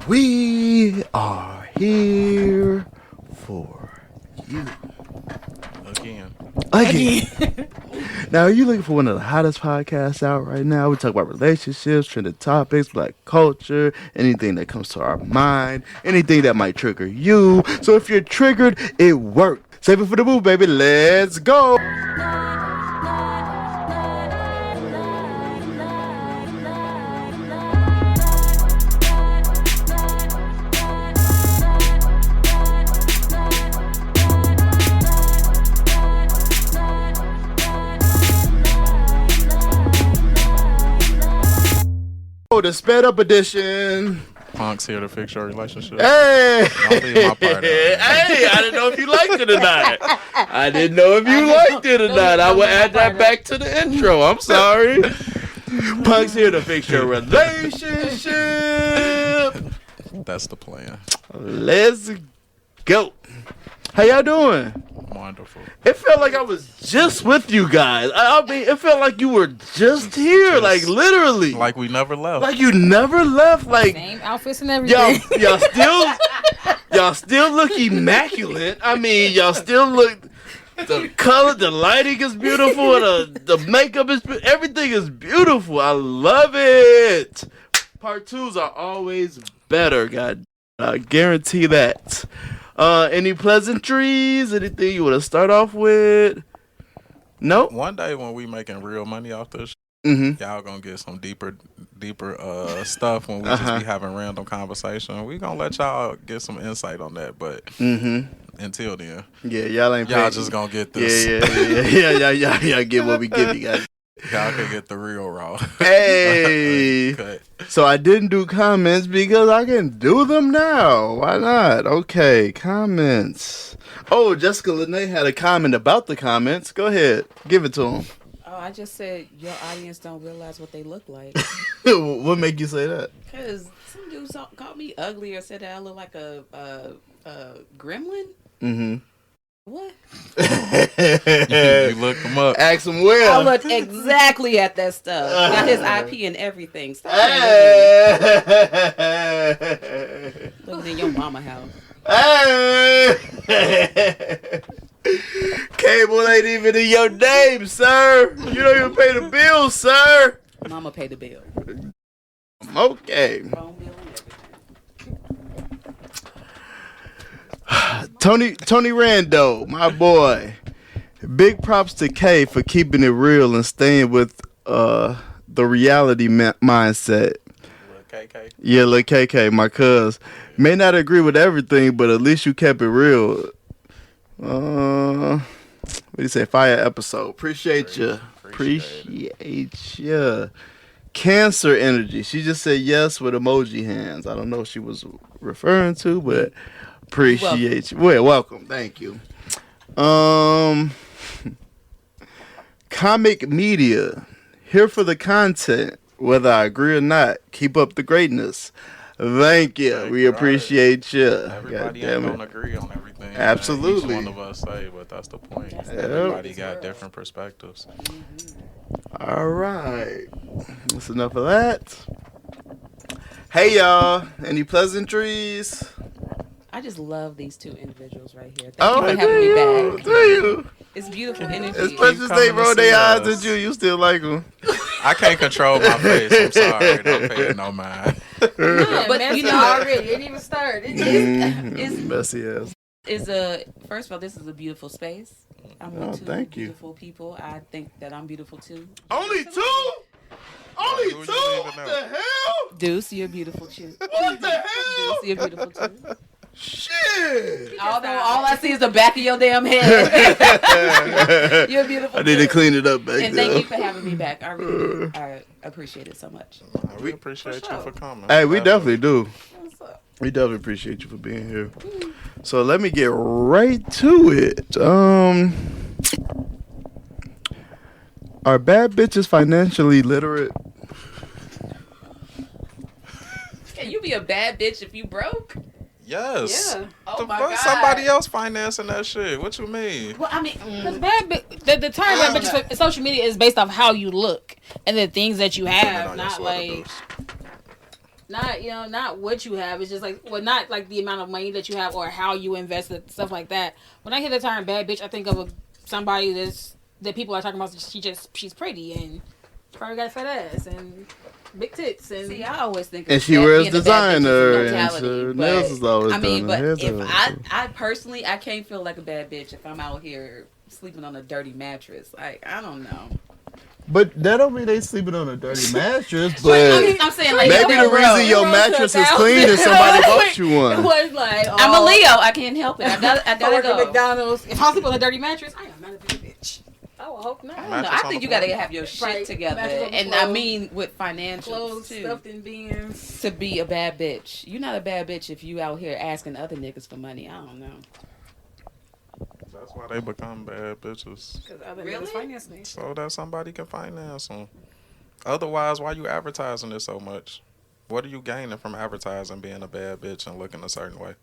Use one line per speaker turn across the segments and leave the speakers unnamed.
We are here for you. Again. Now, are you looking for one of the hottest podcasts out right now? We talk about relationships, trending topics, black culture, anything that comes to our mind, anything that might trigger you. So if you're triggered, it worked. Save it for the move, baby. Let's go. The sped up edition.
Punk's here to fix your relationship.
Hey,
Don't leave my part out.
Hey, I didn't know if you liked it or not. I didn't know if you liked it or not. I will add that back to the intro. I'm sorry. Punk's here to fix your relationship.
That's the plan.
Let's go. How y'all doing?
Wonderful.
It felt like I was just with you guys. I mean, it felt like you were just here, like literally.
Like we never left.
Like you never left. Like
same outfits and everything.
Y'all still look immaculate. I mean, y'all still look. The color, the lighting is beautiful. The makeup is everything is beautiful. I love it. Part 2s are always better. God, I guarantee that. Any pleasantries? Anything you want to start off with? Nope.
One day when we making real money off this, y'all gonna get some deeper stuff when we just be having random conversation. We gonna let y'all get some insight on that, but until then,
y'all
just gonna get this.
Yeah, get what we give you guys.
Y'all can get the real raw.
Hey. So I didn't do comments because I can do them now. Why not? Okay, comments. Oh, Jessica Lenai had a comment about the comments. Go ahead. Give it to him.
Oh, I just said your audience don't realize what they look like.
What make you say that?
Because some dude called me ugly or said that I look like a gremlin.
Mm-hmm.
What?
You look him up.
Ask him where.
I looked exactly at that stuff. Got his IP and everything. Stop living in your mama house.
Cable ain't even in your name, sir. You don't even pay the bill, sir.
Mama pay the bill.
Okay.
Phone bill and everything.
Tony Rando, my boy. Big props to K for keeping it real and staying with the reality mindset.
Little KK.
Yeah, little KK, my cuz. May not agree with everything, but at least you kept it real. What do you say? Fire episode. Appreciate you. Appreciate you. Cancer energy. She just said yes with emoji hands. I don't know what she was referring to, but appreciate you. Well, welcome. Thank you. Comic media. Here for the content, whether I agree or not. Keep up the greatness. Thank you. We appreciate you.
Everybody ain't gonna agree on everything.
Absolutely.
Each one of us say, but that's the point.
Yep.
Everybody got different perspectives.
All right. That's enough of that. Hey, y'all. Any pleasantries?
I just love these two individuals right here. Thank
Oh,
you for having me back.
Do you?
It's beautiful energy.
As much as they roll their eyes at you, you still like them.
I can't control my face. I'm sorry. Don't pay it no mind.
Yeah,
But
you
know-
already it didn't even start.
It's
Messy ass.
first of all, this is a beautiful space. I'm with two
thank you.
beautiful people. I think that I'm beautiful too.
Only two? Only
Who's
two?
you
What
leaving
the
out?
hell?
Deuce, you're beautiful too.
What the hell?
Deuce, you're beautiful too.
Shit.
Although all I see is the back of your damn head. You're beautiful
I need to
too.
clean it up back
And
there.
thank you for having me back. I really I appreciate it so much.
We appreciate you for coming.
Hey, we definitely do.
What's up?
We definitely appreciate you for being here. So let me get right to it. Are bad bitches financially literate?
Can you be a bad bitch if you broke?
Yes.
Yeah. Oh my God.
Somebody else financing that shit. What you mean?
Well, I mean,
Because the term bad bitches for social media is based off how you look and the things that you have, not like. not what you have. It's just like, well, not like the amount of money that you have or how you invest it, stuff like that. When I hear the term bad bitch, I think of somebody that people are talking about. She's pretty and probably got a fat ass and big tits. And
see, I always think,
and she wears
being a bad bitch is a
designer, and
mentality,
her
but,
nails is always
I mean,
done.
but if I personally, I can't feel like a bad bitch if I'm out here sleeping on a dirty mattress. Like, I don't know.
But that don't mean they sleeping on a dirty mattress.
I
But
mean, I'm saying, like,
maybe the reason your mattress is clean is somebody bought you
it
one.
was like,
I'm a Leo. I can't help it. I gotta
work at
go.
McDonald's. If I sleep on a dirty mattress, I am not a bad bitch. I would hope not.
I don't know. I think you gotta have your shit together, and I mean with financials
Clothes
too.
stuffed in bins.
To be a bad bitch, you're not a bad bitch if you out here asking other niggas for money. I don't know.
That's why they become bad bitches.
Because other
Really?
niggas finance me.
So that somebody can finance them. Otherwise, why you advertising it so much? What are you gaining from advertising being a bad bitch and looking a certain way?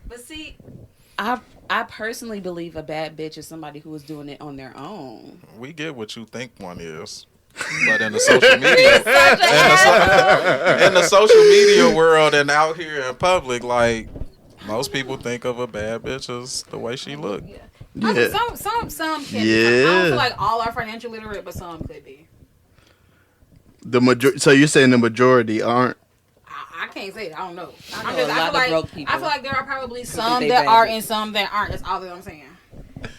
But see, I personally believe a bad bitch is somebody who is doing it on their own.
We get what you think one is. But in the social media, in the social media world and out here in public, like, most people think of a bad bitch as the way she look.
Yeah.
Yeah.
I mean, some can be. I don't feel like all are financial literate, but some could be.
So you're saying the majority aren't?
I can't say it. I don't know.
I know a lot of broke people.
I feel like there are probably
Who
some
think they
that
bad
are
bitches.
and some that aren't. That's all that I'm saying.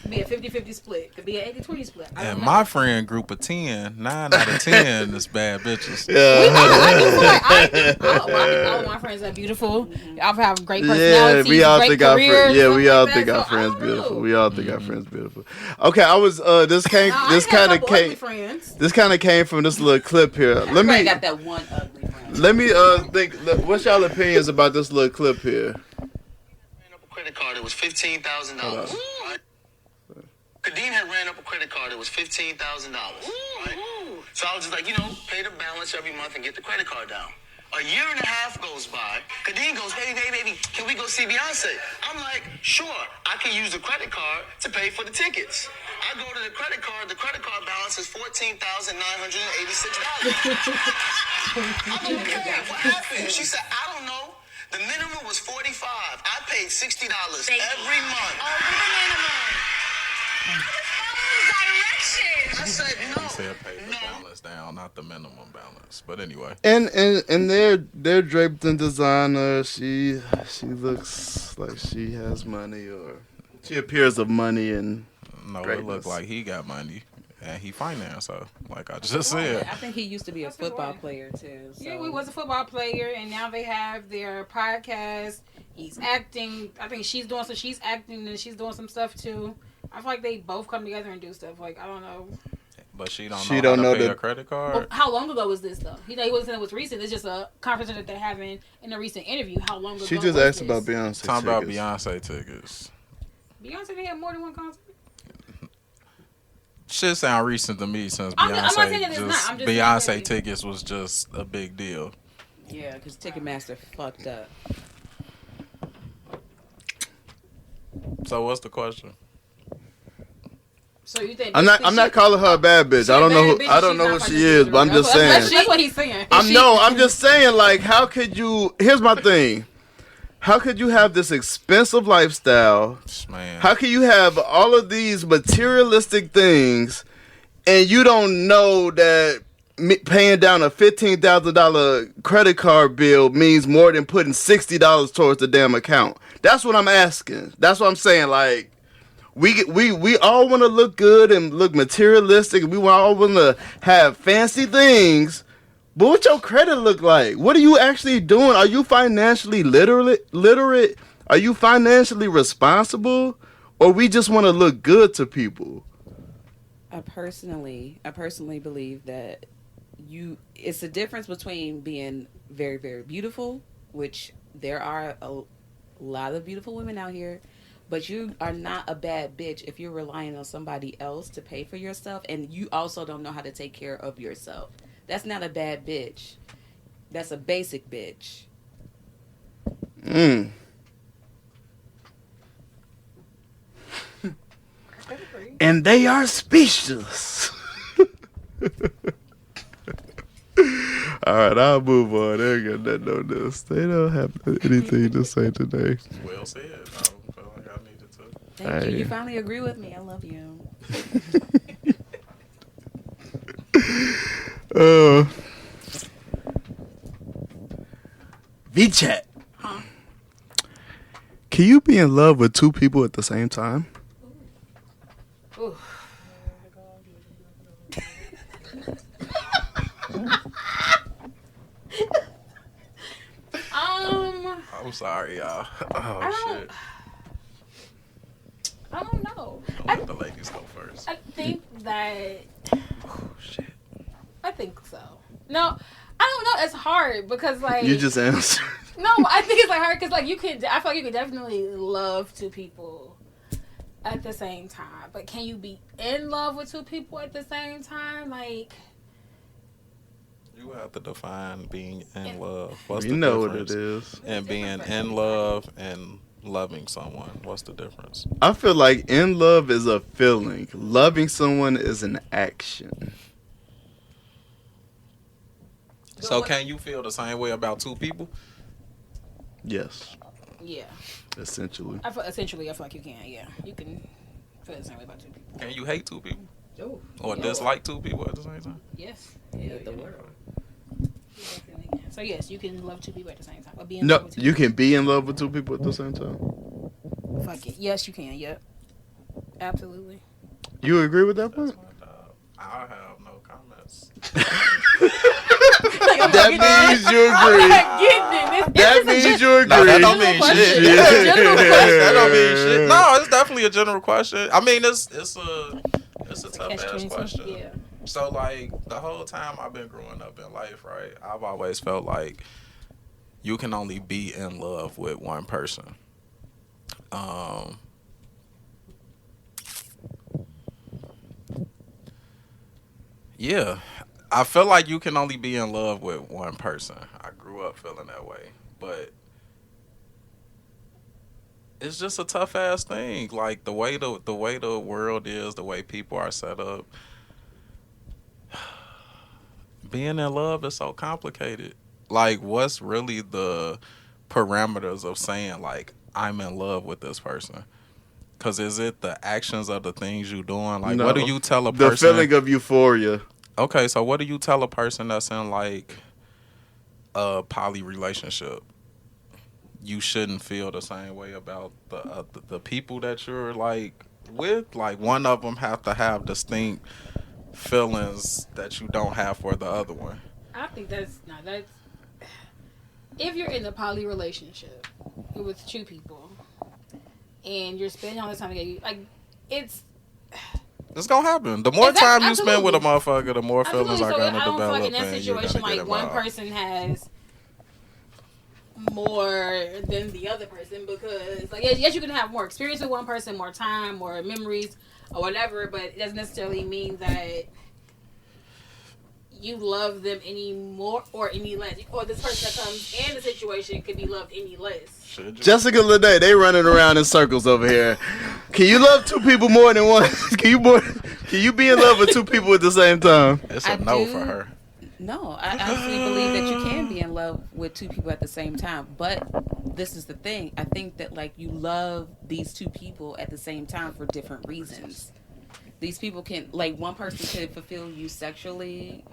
Could be a 50-50 split. Could be an 80-20 split. I don't
And
know.
my friend group of 10, 9 out of 10 is bad bitches.
I do feel like I think all of my friends are beautiful. Y'all have great personalities.
Yeah, we all
great
think our
careers,
friends. Yeah,
stuff
we all
like
think
that.
our
So,
friends
I don't
beautiful.
know.
We all think our friends beautiful. Okay, I was this came
Nah,
this
I got
kind
a
of
couple ugly
came
friends.
this kind of came from this little clip here. Let
Everybody
me
got that one ugly friend.
let me think. What's y'all opinions about this little clip here?
Ran up a credit card. It was $15,000. Right? Kadeem had ran up a credit card. It was $15,000. Right? So I was just like, pay the balance every month and get the credit card down. A year and a half goes by. Kadeem goes, hey, baby, can we go see Beyonce? I'm like, sure. I can use the credit card to pay for the tickets. I go to the credit card. The credit card balance is $14,986. I'm okay. What happened? She said, I don't know. The minimum was $45. I paid $60 every month. I said no.
He said pay the balance down, not the minimum balance. But anyway.
And they're draped in designer. She looks like she has money, or she appears of money and
No,
greatness.
it looked like he got money and he financed her, like I just
I
said.
think he used to be a football player too. So.
Yeah, he was a football player, and now they have their podcast. He's acting. I think she's doing some. She's acting, and she's doing some stuff too. I feel like they both come together and do stuff. Like, I don't know.
But she don't
She
know
don't
how
know
to pay
the-
a credit card.
Well, how long ago was this though? He wasn't saying it was recent. It's just a conversation that they're having in a recent interview. How long ago?
she just
was
asked
this?
about Beyonce.
Talking about
tickets.
Beyonce tickets.
Beyonce didn't have more than one concert.
Shit sound recent to me since
I'm not saying
Beyonce
that it's not. I'm just
Beyonce
saying-
tickets was just a big deal.
Yeah, because Ticketmaster fucked up.
So what's the question?
So you think?
I'm not calling her a bad bitch. I don't know. I don't know who she is, but I'm just saying.
That's what he's saying.
I'm just saying. Like, how could you? Here's my thing. How could you have this expensive lifestyle?
Man.
How can you have all of these materialistic things, and you don't know that paying down a $15,000 credit card bill means more than putting $60 towards the damn account? That's what I'm asking. That's what I'm saying. Like, we all want to look good and look materialistic. We all want to have fancy things. But what your credit look like? What are you actually doing? Are you financially literate? Are you financially responsible? Or we just want to look good to people?
I personally believe that it's a difference between being very, very beautiful, which there are a lot of beautiful women out here, but you are not a bad bitch if you're relying on somebody else to pay for yourself and you also don't know how to take care of yourself. That's not a bad bitch. That's a basic bitch.
And they are speechless. All All right, I'll move on. They ain't got nothing on this. They don't have anything to say today.
Well said. I feel like I needed to.
Thank you. You finally agree with me. I love you.
Vee Chat.
Huh?
Can you be in love with two people at the same time?
Ooh.
I'm sorry, y'all. Oh, shit.
I don't know.
I'll let the ladies go first.
I think that.
Oh, shit.
I think so. No, I don't know. It's hard because like
You just answered.
No, I think it's like hard because like you could. I feel like you could definitely love two people at the same time, but can you be in love with two people at the same time? Like
You have to define being in love. What's
You
the
know what
difference?
it is.
And being in love and loving someone. What's the difference?
I feel like in love is a feeling. Loving someone is an action.
So can you feel the same way about two people?
Yes,
yeah,
essentially.
I feel like you can. Yeah, you can feel the same way about two people.
Can you hate two people?
Oh,
Or dislike two people at the same time?
yes.
Yeah, the world.
You definitely can. So yes, you can love two people at the same time. Or be in
No,
love with two
you can be in love with two people at the same time.
people. Fuck it. Yes, you can. Yep. Absolutely.
You agree with that
That's
point?
my dog. I have no comments.
That means you agree. That means you agree.
No, that don't mean
General
shit.
question. It's a general question.
That don't mean shit. No, it's definitely a general question. I mean, it's a tough ass
catch-22.
question.
Yeah.
So like the whole time I've been growing up in life, right? I've always felt like you can only be in love with one person. Yeah, I feel like you can only be in love with one person. I grew up feeling that way, but it's just a tough ass thing. Like the way the world is, the way people are set up. Being in love is so complicated. Like, what's really the parameters of saying like I'm in love with this person? Cause is it the actions of the things you doing? Like,
No.
what do you tell a person?
The feeling of euphoria.
Okay, so what do you tell a person that's in like a poly relationship? You shouldn't feel the same way about the people that you're like with. Like, one of them have to have distinct feelings that you don't have for the other one.
I think that's if you're in a poly relationship with two people and you're spending all this time together, like it's
gonna happen. The more time you spend with a
absolutely.
mother, the more feelings are gonna
I don't feel
develop.
like in that
and you're
situation,
gonna get
like one
involved.
person has more than the other person because, like, yes, you can have more experience with one person, more time, more memories, or whatever, but it doesn't necessarily mean that you love them any more or any less. Or this person that comes in the situation could be loved any less.
Jessica Lenai, they running around in circles over here. Can you love two people more than one? Can you be in love with two people at the same time?
It's a no for her.
No, I honestly believe that you can be in love with two people at the same time. But this is the thing. I think that, like, you love these two people at the same time for different reasons. These people can, like, one person could fulfill you sexually.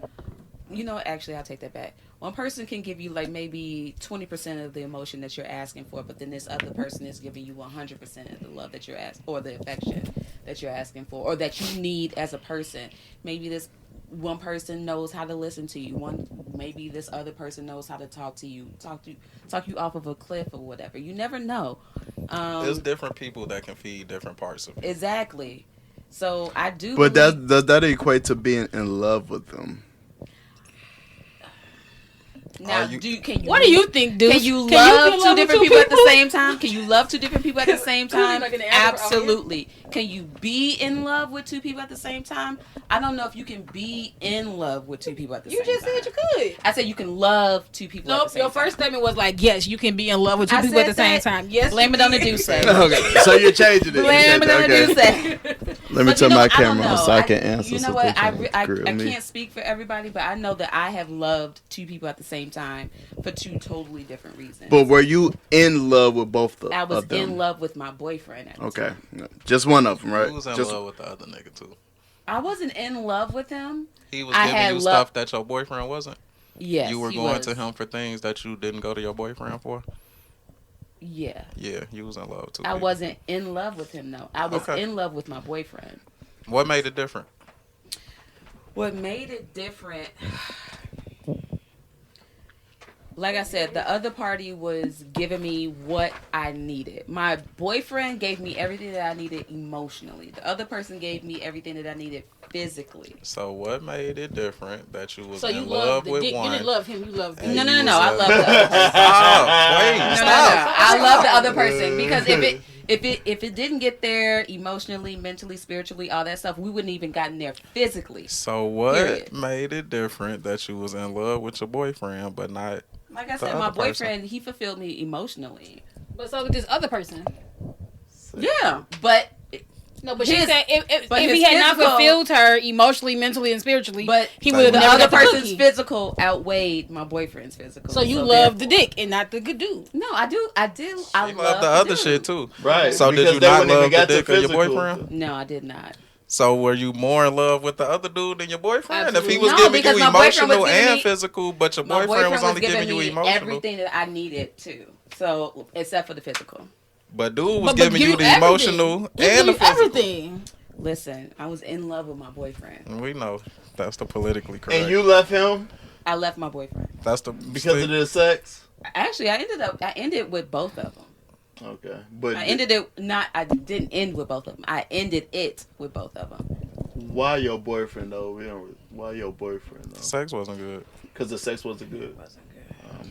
You know, actually, I'll take that back. One person can give you, like, maybe 20% of the emotion that you're asking for, but then this other person is giving you 100% of the love that you're asking, or the affection that you're asking for, or that you need as a person. Maybe this one person knows how to listen to you. Maybe this other person knows how to talk you off of a cliff or whatever. You never know.
There's different people that can feed different parts of you.
Exactly. So I do.
But does that equate to being in love with them?
Now,
what do you think, Deuce?
Can you love two different people at the same time? Can you love two different people at the same time? Absolutely. Can you be in love with two people at the same time? I don't know if you can be in love with two people at the same time.
You just said you could.
I said you can love two people at the same time.
Your first statement was like, yes, you can be in love with two people at the same time. Yes.
Blame it on the Deuce.
Okay, so you're changing it.
Blame it on the Deuce.
Let me
But
turn my
I don't
camera on
know.
so I can answer.
You know
so
what?
they
I
can't grill me.
can't speak for everybody, but I know that I have loved two people at the same time for two totally different reasons.
But were you in love with both
I was
of them?
in love with my boyfriend at the time.
Just one of them, right?
Who was in
Just
love with the other nigga too?
I wasn't in love with him.
He was giving you stuff that your boyfriend wasn't?
Yes,
you were going to him for things that you didn't go to your boyfriend for?
Yeah.
Yeah, you was in love too.
I wasn't in love with him, though. I was in love with my boyfriend.
What made it different?
What made it different... Like I said, the other party was giving me what I needed. My boyfriend gave me everything that I needed emotionally. The other person gave me everything that I needed physically.
So what made it different that you was
So you
in love with
dick.
one?
You didn't love him. You loved him.
No. I love the other person.
Stop.
I love the other person because if it didn't get there emotionally, mentally, spiritually, all that stuff, we wouldn't even gotten there physically.
So what made it different that you was in love with your boyfriend but not?
Like I said, my boyfriend, he fulfilled me emotionally.
But so with this other person.
Yeah, but
no, but she said if he
his
had not
physical-
fulfilled her emotionally, mentally, and spiritually,
but
he would have
the
never
other
got the
person's
cookie.
physical outweighed my boyfriend's physical.
So you love the dick and not the good dude.
No, I do. I
You love the other shit too,
right?
So did you not love the dick of your boyfriend?
No, I did not.
So were you more in love with the other dude than your boyfriend?
Absolutely.
If he was
No,
giving
because
you
my boyfriend was
emotional
giving
and
me-
physical, but your
My
boyfriend was only
giving
giving you
me
emotional,
everything that I needed too. So except for the physical.
but dude was
But
giving you the
everything.
emotional
He
and the
give you
physical.
everything.
Listen, I was in love with my boyfriend.
We know that's the politically correct.
And you left him
I left my boyfriend.
That's the
because of the sex.
Actually, I ended with both of them.
Okay, but
I didn't end with both of them. I ended it with both of them.
why your boyfriend though? Why your boyfriend though?
sex wasn't good.
Because the sex wasn't good.
It wasn't good.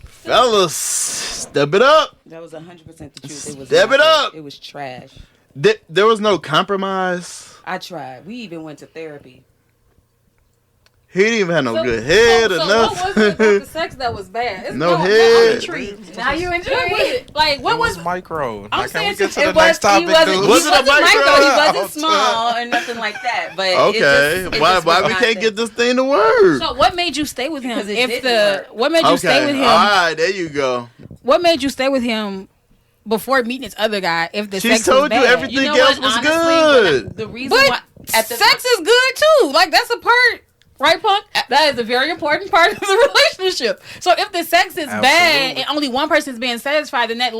Fellas, step it up.
That was 100% the truth. It was
Step
not
it
good.
up.
It was trash.
There was no compromise.
I tried. We even went to therapy.
He didn't even have no good head or
so
nothing.
what was it about the sex that was bad? It's
No
I'm
head.
intrigued.
Now you enjoy
What was
it.
it? Like what
It
was?
was micro.
I'm
Now, can we
saying
get to
it
the
was,
next topic,
he wasn't,
dude?
Was it a micro?
He wasn't
Oh,
small or nothing like that. But
Okay,
it
why
just
we
was not
can't
there.
get this thing to work?
So what made you stay with him?
Because it
If
didn't
the
work.
what made you stay with him?
All right, there you go.
What made you stay with him before meeting this other guy? If the
She
sex
told
was
you
bad?
everything.
You know
else
what?
was
Honestly,
good.
the reason
But
why at the
sex is good too. Like that's a part, right, Punk? That is a very important part of the relationship. So if the sex is bad
Absolutely.
and only one person's being satisfied, then that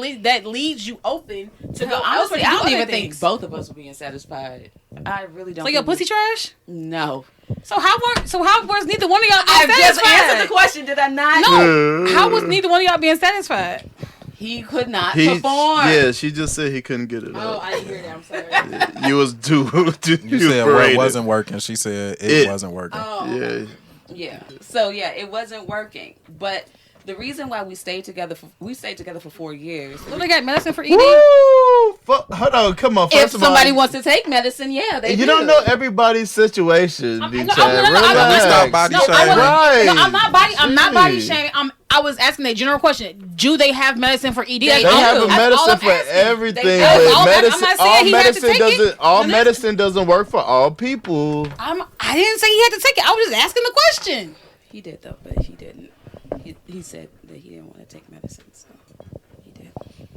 leaves you open to go.
honestly, I don't even think
things.
both of us were being satisfied. I really don't.
So your
think we-
pussy trash?
No.
So how was neither one of y'all being
I just
satisfied?
answered the question. Did I not?
No. How was neither one of y'all being satisfied?
He could not
He,
perform.
yeah, she just said he couldn't get it
Oh,
up.
I didn't hear that. I'm sorry.
You was too.
You said well, it wasn't working. She said it wasn't working.
Oh.
Yeah.
Yeah. So yeah, it wasn't working. But the reason why we stayed together for 4 years.
So they got medicine for ED?
Woo! Hold on, come on.
If
First of all,
somebody wants to take medicine, yeah, they
you
do.
don't know everybody's situation,
I'm-
Vee
no,
Chat.
I'm- no, no, I'm-
Relax.
Stop body
No, I
shaming.
wasn't-
Right.
no, I'm not body
Jeez.
shaming. I was asking a general question. Do they have medicine for ED?
They
They have
do.
a
That's
medicine
I'm
for
asking.
everything,
They do.
but
I'm not
medicine,
saying
all
he had to
medicine
take it.
doesn't. All
No, no.
medicine doesn't work for all people.
I didn't say he had to take it. I was just asking the question.
He did though, but he didn't. He said that he didn't want to take medicine, so he did. Okay.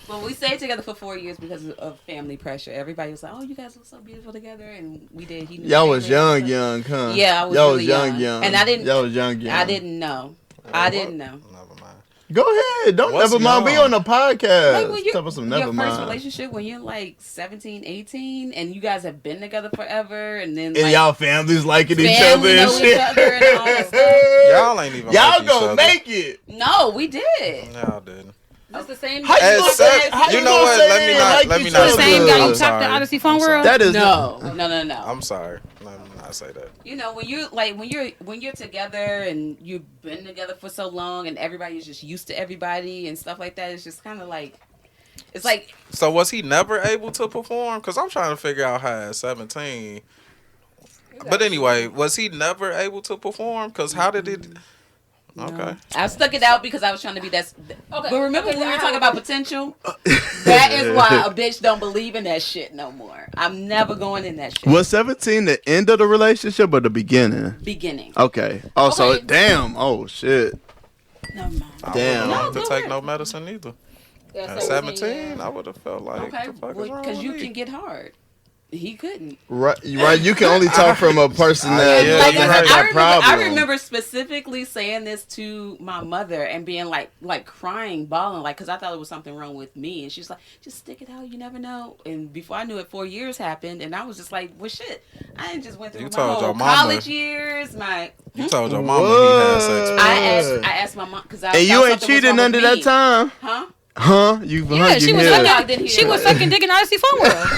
Well, we stayed together for 4 years because of family pressure. Everybody was like, "Oh, you guys look so beautiful together," and we did. He knew
Y'all was
family
young,
and stuff.
huh?
Yeah, I was
Y'all
really
was young,
and I didn't.
Y'all was young.
I didn't know. I didn't know.
Never mind.
Go ahead. Don't
What's
never mind. We
young?
on the podcast.
Like when
Tell us some
your
never
first
mind.
relationship when you're like 17, 18, and you guys have been together forever, and then
And
like,
y'all families liking each
family
other and
know each
shit.
other and all that stuff.
Y'all ain't even.
Y'all
like each
gonna
other.
make it.
No, we did.
Y'all didn't.
That's the same.
How you
As
gonna
such,
say? How
you
you
know
gonna
what?
say
Let
they
me
didn't
not-
like
let me
each
not
other?
The same guy you
I'm
talked to
sorry.
Odyssey Phone
I'm sorry.
World?
That is
No.
I'm sorry. Let me not say that.
You know, when you're together and you've been together for so long and everybody's just used to everybody and stuff like that, it's just kind of like, it's like,
So was he never able to perform? Because I'm trying to figure out how at 17. But anyway, was he never able to perform? Because how did it? Okay.
I stuck it out because I was trying to be that.
Okay.
But remember
Okay,
when we were
I-
talking about potential? That is why a bitch don't believe in that shit no more. I'm never going in that shit.
Was 17 the end of the relationship or the beginning?
Beginning.
Okay. Oh, so
Okay.
damn. Oh shit.
No, no.
I
Damn.
wouldn't want
No,
to
go
take
ahead.
no medicine either.
Yeah,
At 17, I would have felt like,
Okay,
the fuck is wrong
because
with
you
me?
can get hard. He couldn't.
Right. You can only talk from a person that
Yeah,
Like,
you're
doesn't have
right.
that
I
problem.
remember specifically saying this to my mother and being like crying, bawling, like, because I thought it was something wrong with me. And she's like, just stick it out. You never know. And before I knew it, 4 years happened. And I was just like, well, shit. I didn't just went through
You
my
told
whole
your mama.
college years.
You told your mama he had sex with
What?
I asked my mom because I
And you
thought
ain't
something was
cheating
wrong with
under that
me.
time?
Huh?
Huh? You
Yeah, she was
hear
sucking-
that?
didn't hear
She was
that.
sucking dick in Odyssey Phone World.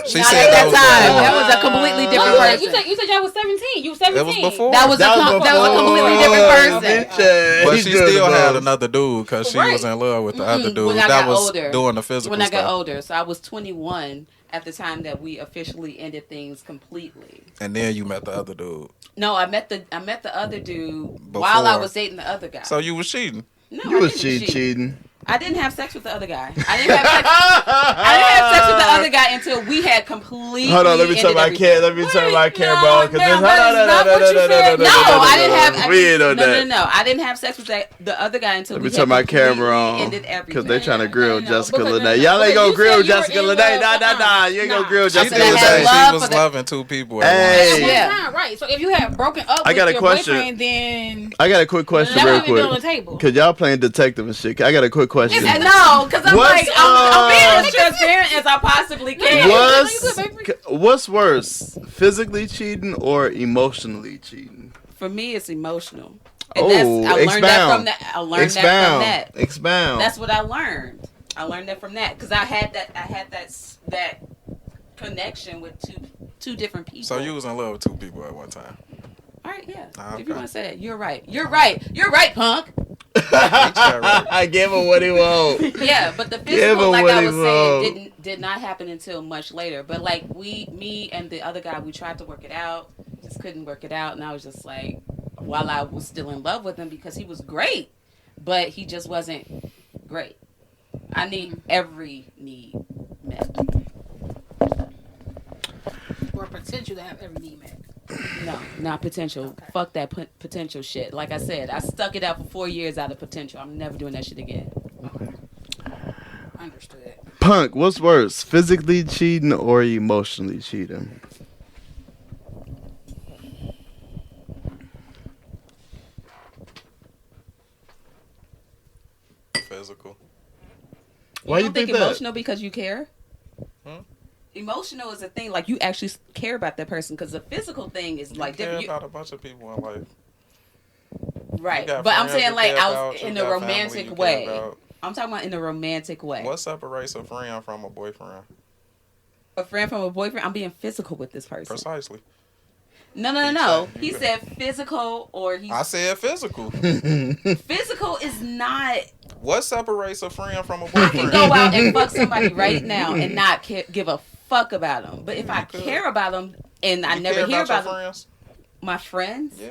She
Not
said
at
that was
time.
before.
That was a completely different
No,
person.
you said y'all was 17. You was 17.
It was before.
That was a completely different person.
But she still had another dude because she was in love with the other dude.
When I
That
got
was
older.
doing the physical
When I got
stuff.
older, so I was 21 at the time that we officially ended things completely.
And then you met the other dude.
No, I met the other dude while I
Before.
was dating the other guy.
So you was cheating.
No,
You
I
was
didn't cheat.
cheating.
I didn't have sex with the other guy. I didn't have sex with the other guy until we had completely.
Hold on, let me turn
ended
my
everything.
camera. Let me turn my camera
No,
on.
ma'am, that is not what you said.
No, I didn't have.
We ain't on that.
No. I didn't have sex with the other guy until
Let
we
me
had
turn my
completely
camera on
ended everything.
because they trying to grill
No,
Jessica
because
Lenai.
no,
Y'all ain't
because
gonna
you
grill
said you
Jessica
were in
Lenai.
love.
Nah. You ain't gonna grill
She
Jessica
said I
did
had
say
Lenai.
love
she was
for the-
loving two people at
Hey.
once.
Yeah.
Right. So if you had broken up
I
with
got a
your
question.
boyfriend, then
I got a quick question
that
real
would be on the
quick.
table.
Cause y'all playing detective and shit. I got a quick question.
No, because I'm
What's,
like, I'm being as transparent as I possibly can.
What's worse, physically cheating or emotionally cheating?
For me, it's emotional. And
Oh,
I learned that from
expound.
that. I learned that from that.
Expound.
That's what I learned. I learned that from that because I had that connection with two different people.
So you was in love with two people at one time.
All right, yeah.
Okay.
If you want to say that, you're right. You're right, punk.
I gave him what he want.
Yeah, but the
him
physical, like
what
I
he
was saying,
want.
did not happen until much later. But like me and the other guy, we tried to work it out, just couldn't work it out, and I was just like, while I was still in love with him because he was great, but he just wasn't great. I need every need met.
or potential to have every need met.
No, not potential.
Okay.
Fuck that potential shit. Like I said, I stuck it out for 4 years out of potential. I'm never doing that shit again.
Understood.
Punk, what's worse, physically cheating or emotionally cheating?
Physical.
Why you
don't
think
think
that?
emotional because you care?
Hmm?
Emotional is a thing like you actually care about that person because the physical thing is like
You care
different.
about a bunch of people in life.
Right,
You got
but I'm
friends
saying
you
like
care
I
about,
was
you
in a
got family you
romantic
care
way.
about.
I'm talking about in a romantic way.
What separates a friend from a boyfriend?
A friend from a boyfriend. I'm being physical with this person.
Precisely.
No.
said
He
you
said physical or
I said physical.
physical is not.
What separates a friend from a
I can
boyfriend?
go out and fuck somebody right now and not give a fuck about them. But if I
You could.
care about them and I
You
never
care
hear
about
about
your
them,
friends?
my friends.
Yeah.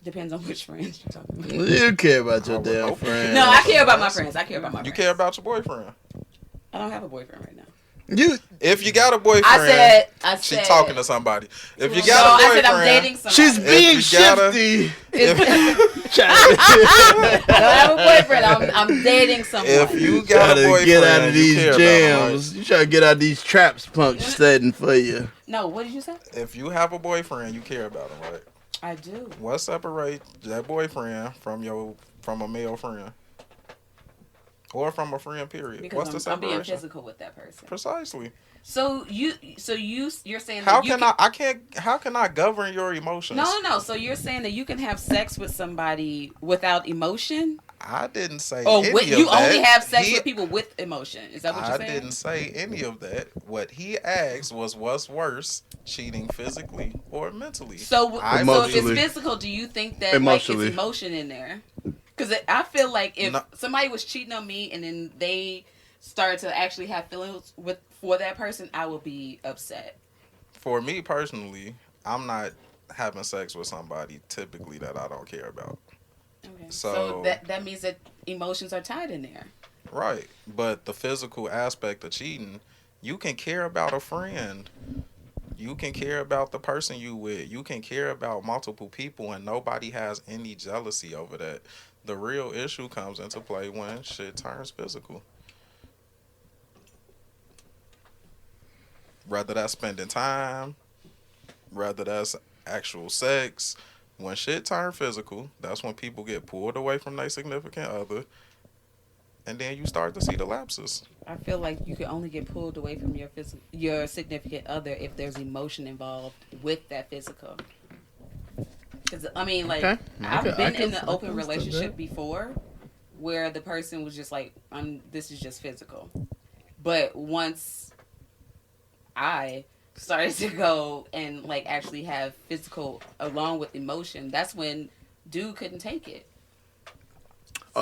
Depends on which friends you're talking about.
You care about your
I would
damn
hope.
friend.
No, I care about my friends. I care about my
You
friends.
care about your boyfriend.
I don't have a boyfriend right now.
You
If you got a boyfriend,
I said.
she talking to somebody. If you
No,
got a
I
boyfriend,
said I'm dating somebody.
she's being
you gotta-
shifty.
if,
I don't have a boyfriend. I'm dating someone.
if you
Trying
got a
to
boyfriend,
get out of
you
these
care about him,
jams. You trying to get out of these traps Punk setting for you.
No, what did you say?
right? If you have a boyfriend, you care about him, right?
I do.
What separates that boyfriend from a male friend? Or from a friend, period. What's the
Because I'm being
separation?
physical with that person.
Precisely.
So you're saying
How
that you
how can I govern your emotions?
No. So you're saying that you can have sex with somebody without emotion,
I didn't say
or
any
with,
of
you
that.
only have sex
He-
with people with emotion? Is that what you're
I
saying?
didn't say any of that. What he asked was, what's worse, cheating physically or mentally?
So,
I
so if
Emotionally.
it's physical, do you think that like
Emotionally.
it's emotion in there? Because I feel like if
No.
somebody was cheating on me and then they started to actually have feelings for that person, I would be upset.
For me personally, I'm not having sex with somebody typically that I don't care about.
Okay.
So
that means that emotions are tied in there.
Right. But the physical aspect of cheating, you can care about a friend. You can care about the person you with. You can care about multiple people and nobody has any jealousy over that. The real issue comes into play when shit turns physical. Whether that's spending time, whether that's actual sex. When shit turn physical, that's when people get pulled away from their significant other. And then you start to see the lapses.
I feel like you can only get pulled away from your significant other if there's emotion involved with that physical. Because I mean, like I've been in an open relationship before, where the person was just like, "This is just physical," but once I started to go and like actually have physical along with emotion, that's when dude couldn't take it.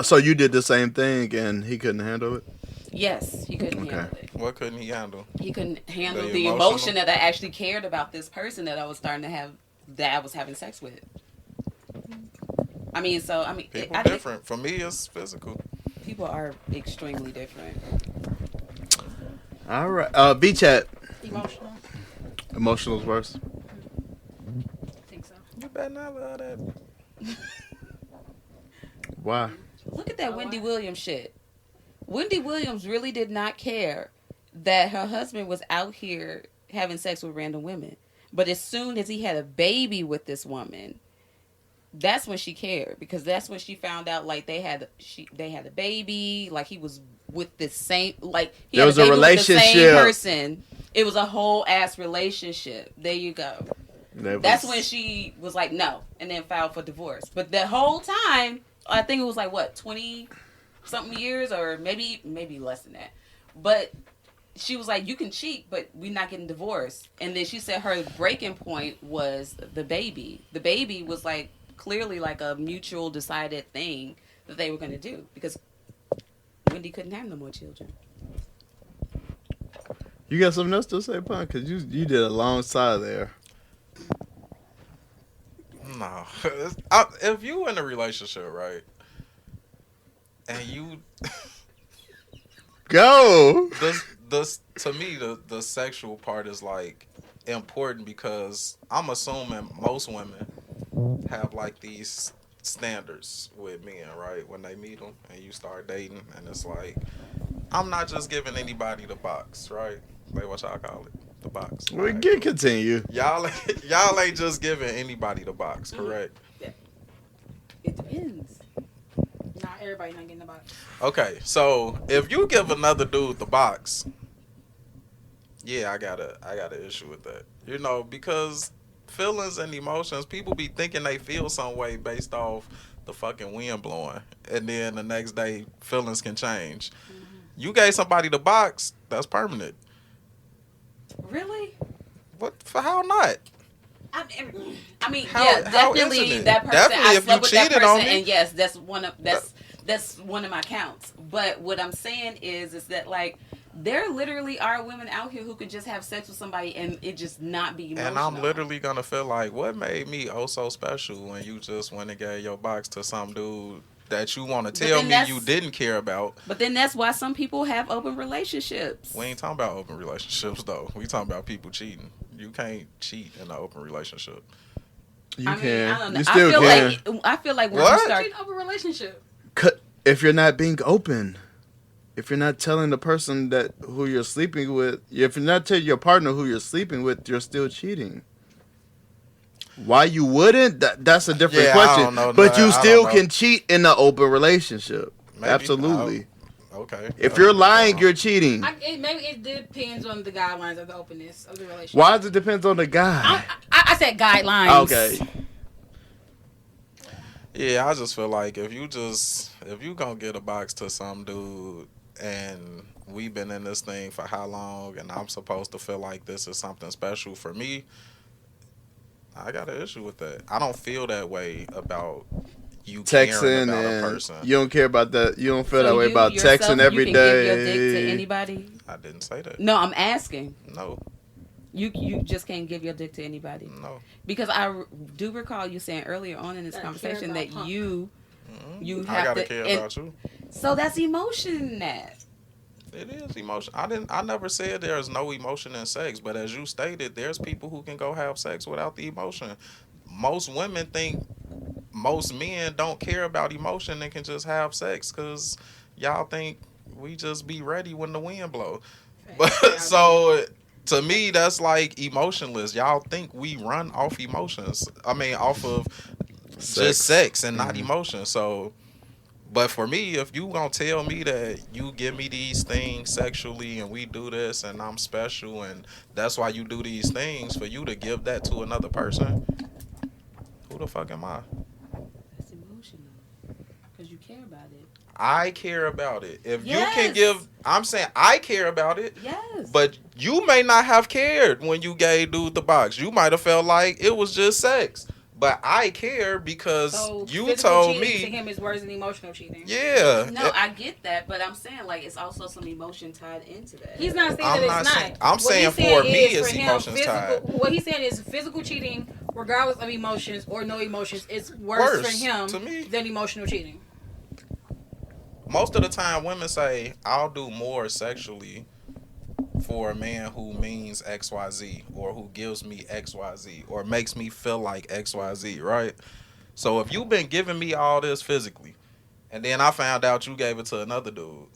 So you did the same thing and he couldn't handle it?
Yes, he couldn't handle it.
What couldn't he handle?
He couldn't handle the emotion that I actually cared about this person that I was starting to have, that I was having sex with.
People different. For me, it's physical.
People are extremely different.
All right. Vee Chat.
Emotional.
Emotional's worse.
I think so.
You better not love that.
Why?
Look at that Wendy Williams shit. Wendy Williams really did not care that her husband was out here having sex with random women. But as soon as he had a baby with this woman, that's when she cared, because that's when she found out like they had a baby, like he was with the same, like he
there
had
was
a baby
a relationship
with the same person. It was a whole ass relationship. There you go. That's when she was like no, and then filed for divorce. But the whole time, I think it was like what 20-something years, or maybe less than that. But she was like, you can cheat, but we're not getting divorced. And then she said her breaking point was the baby. The baby was like clearly like a mutual decided thing that they were going to do, because Wendy couldn't have no more children.
You got something else to say, Pun? Because you did a long side there.
No. If you in a relationship, right, and you...
Go!
To me, the sexual part is like important, because I'm assuming most women have like these standards with men, right? When they meet them and you start dating, and it's like, I'm not just giving anybody the box, right? Like what y'all call it, the box.
We can continue.
Y'all ain't just giving anybody the box, correct?
Yeah. It depends.
Not everybody not getting the box.
Okay, so if you give another dude the box, yeah, I got an issue with that. You know, because feelings and emotions, people be thinking they feel some way based off the fucking wind blowing, and then the next day feelings can change. Mm-hmm. You gave somebody the box, that's permanent.
Really?
What? For how not?
I mean, definitely that person.
Definitely
I
if
slept
you
with that
cheated
person,
on me.
and yes, that's one of my counts. But what I'm saying is that like there literally are women out here who could just have sex with somebody and it just not be emotional.
And I'm literally gonna feel like, what made me oh so special when you just went and gave your box to some dude that you want to tell me you didn't care about?
But then that's why some people have open relationships.
We ain't talking about open relationships though. We talking about people cheating. You can't cheat in an open relationship.
You can.
I don't know.
You still can.
I feel like when
what?
you start
an open relationship.
If you're not being open, if you're not telling the person that who you're sleeping with, if you're not telling your partner who you're sleeping with, you're still cheating. Why you wouldn't? That's a different question.
I don't know,
but you still can cheat in an open relationship.
Maybe.
Absolutely.
Okay.
If you're lying, you're cheating.
Maybe it depends on the guidelines of the openness of the relationship.
Why does it depend on the guy?
I said guidelines.
Okay.
Yeah, I just feel like if you gonna get a box to some dude and we've been in this thing for how long and I'm supposed to feel like this is something special for me, I got an issue with that. I don't feel that way about you
texting
caring about
and
a person.
You don't care about that. You don't feel that way about texting every day.
You can give your dick to anybody?
I didn't say that.
No, I'm asking.
No.
You just can't give your dick to anybody.
No.
Because I do recall you saying earlier on in this conversation that you You
I
have
gotta
to
care
and-
about you.
So that's emotion in that.
It is emotion. I never said there's no emotion in sex, but as you stated, there's people who can go have sex without the emotion. Most women think most men don't care about emotion and can just have sex because y'all think we just be ready when the wind blow. But so to me, that's like emotionless. Y'all think we run off emotions. I mean, off of just sex and not emotion. So. But for me, if you gonna tell me that you give me these things sexually and we do this and I'm special and that's why you do these things, for you to give that to another person, who the fuck am I?
That's emotional. Because you care about it.
I care about it. If
Yes.
you can give, I'm saying I care about it.
Yes.
But you may not have cared when you gave dude the box. You might have felt like it was just sex. But I care because
So
you
physical
told
cheating
me.
to him is worse than emotional cheating.
Yeah.
No, I get that, but I'm saying like it's also some emotion tied into that.
He's not saying
I'm
that
not
it's
saying-
not.
I'm
What
saying
he's
for me,
is
it's
for him,
emotions
physical,
tied.
What he's saying is physical cheating, regardless of emotions or no emotions, it's worse for him
to me.
than emotional cheating.
Most of the time, women say, I'll do more sexually for a man who means XYZ or who gives me XYZ or makes me feel like XYZ, right? So if you've been giving me all this physically and then I found out you gave it to another dude,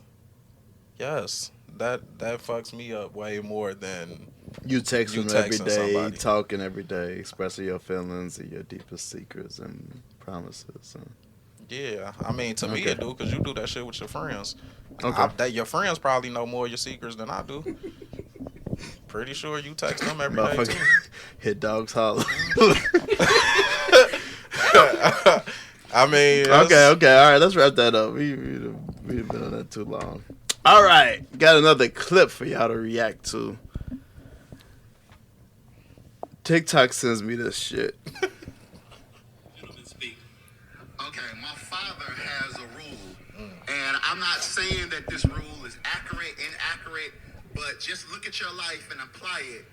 yes, that fucks me up way more than
You text
You
him every
texting
day,
somebody.
talking every day, expressing your feelings and your deepest secrets and promises.
yeah. I mean, to me
Okay.
it do because you do that shit with your friends.
Okay.
Your friends probably know more of your secrets than I do. Pretty sure you text them every day too.
Hit dogs holler.
I mean,
Okay. All right, let's wrap that up. We've been on that too long. All right, got another clip for y'all to react to. TikTok sends me this shit.
Okay, my father has a rule, and I'm not saying that this rule is accurate, inaccurate, but just look at your life and apply it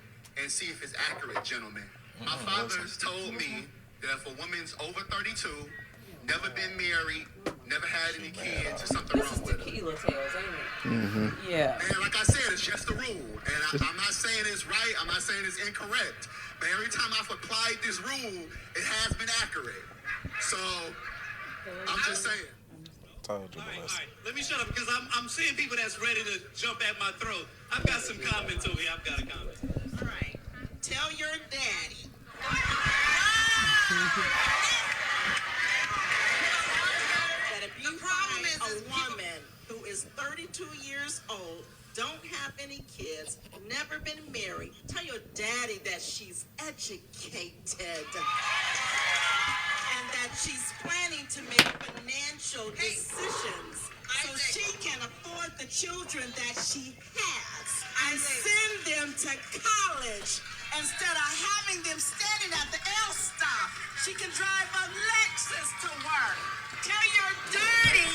and see if it's accurate, gentlemen. My father's told me that if a woman's over 32, never been married, never had any kids, there's something
This is
wrong with her.
tequila tales, ain't it?
Mm-hmm.
Yeah.
And like I said, it's just a rule. And I'm not saying it's right, I'm not saying it's incorrect. But every time I've applied this rule, it has been accurate. So, I'm just saying.
Told you,
All right,
Melissa.
let me shut up because I'm seeing people that's ready to jump at my throat. I've got some comments over here. I've got a comment.
All right. Tell your daddy. That if you find a woman who is 32 years old, don't have any kids, never been married, tell your daddy that she's educated. And that she's planning to make financial decisions so she can afford the children that she has and send them to college instead of having them standing at the L stop. She can drive a Lexus to work. Tell your daddy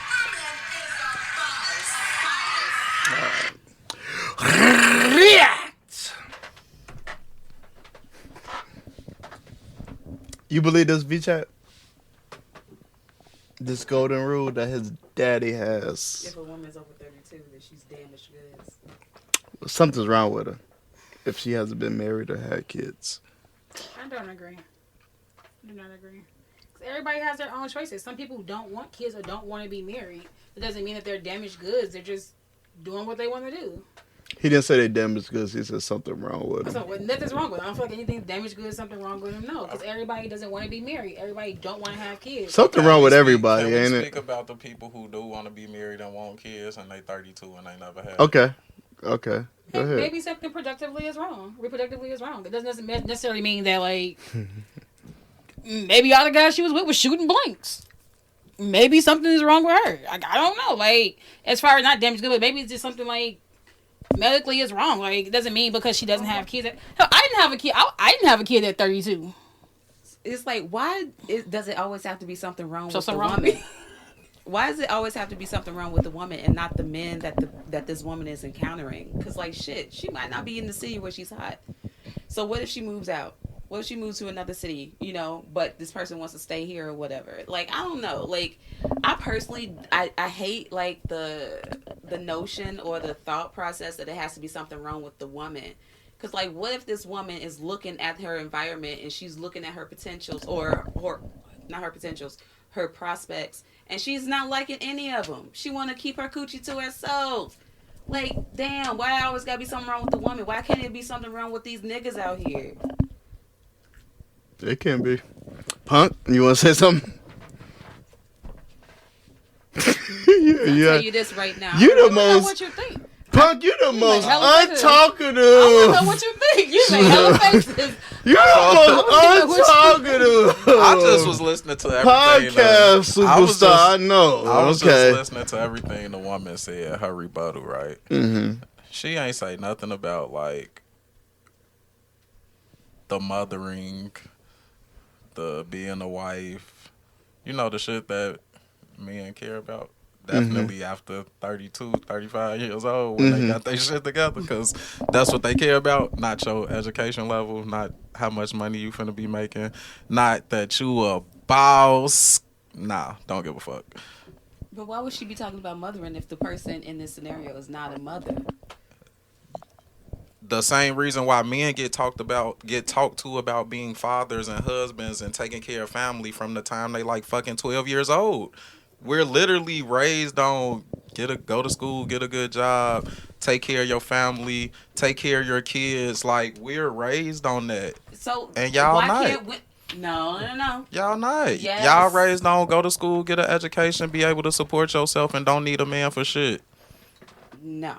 woman is a boss.
React. You believe this, Vee Chat? This golden rule that his daddy has.
If a woman's over 32, that she's damaged goods.
Something's wrong with her if she hasn't been married or had kids.
I don't agree. I do not agree. 'Cause everybody has their own choices. Some people don't want kids or don't want to be married. It doesn't mean that they're damaged goods. They're just doing what they want to do.
He didn't say they damaged goods. He said something wrong with
So
him.
well, nothing's wrong with it. I don't feel like anything's damaged goods, something wrong with them. No, because everybody doesn't want to be married. Everybody don't want to have kids.
Something wrong with everybody,
Can
ain't
we
it?
speak about the people who do want to be married and want kids and they 32 and they never had?
Okay. Go ahead.
Maybe something reproductively is wrong. It doesn't necessarily mean that, like, maybe all the guys she was with was shooting blanks. Maybe something is wrong with her. I don't know. Like, as far as not damaged good, but maybe it's just something, like, medically is wrong. Like, it doesn't mean because she doesn't have kids. Hell, I didn't have a kid. I didn't have a kid at 32.
It's like, why does it always have to be something wrong with the
Something wrong with
woman?
me.
Why does it always have to be something wrong with the woman and not the men that this woman is encountering? Because, like, shit, she might not be in the city where she's hot. So what if she moves out? What if she moves to another city, you know, but this person wants to stay here or whatever? Like, I don't know. Like, I personally, I hate, like, the notion or the thought process that it has to be something wrong with the woman. Because, like, what if this woman is looking at her environment and she's looking at her potentials or not her potentials, her prospects, and she's not liking any of them. She want to keep her coochie to herself. Like, damn, why always got to be something wrong with the woman? Why can't it be something wrong with these niggas out here?
It can be. Punk, you want to say something?
I'll tell you this right now.
You the
I don't know
most.
what you think.
Punk, you the most
hella faces.
untalkative.
I don't know what you think. You make hella faces.
You're the most untalkative.
I just was listening to everything.
Podcast superstar, I know.
I was
okay.
just listening to everything the woman said, her rebuttal, right?
Mm-hmm.
She ain't say nothing about, like, the mothering, the being a wife, you know, the shit that men care about. Definitely after 32, 35 years old when they got their shit together, because that's what they care about. Not your education level, not how much money you finna be making, not that you a boss. Nah, don't give a fuck.
But why would she be talking about mothering if the person in this scenario is not a mother?
The same reason why men get talked to about being fathers and husbands and taking care of family from the time they like fucking 12 years old. We're literally raised on go to school, get a good job, take care of your family, take care of your kids. Like, we're raised on that.
So
and y'all
why
not.
Can't we, no.
Y'all not.
Yes.
Y'all raised on go to school, get an education, be able to support yourself, and don't need a man for shit.
No.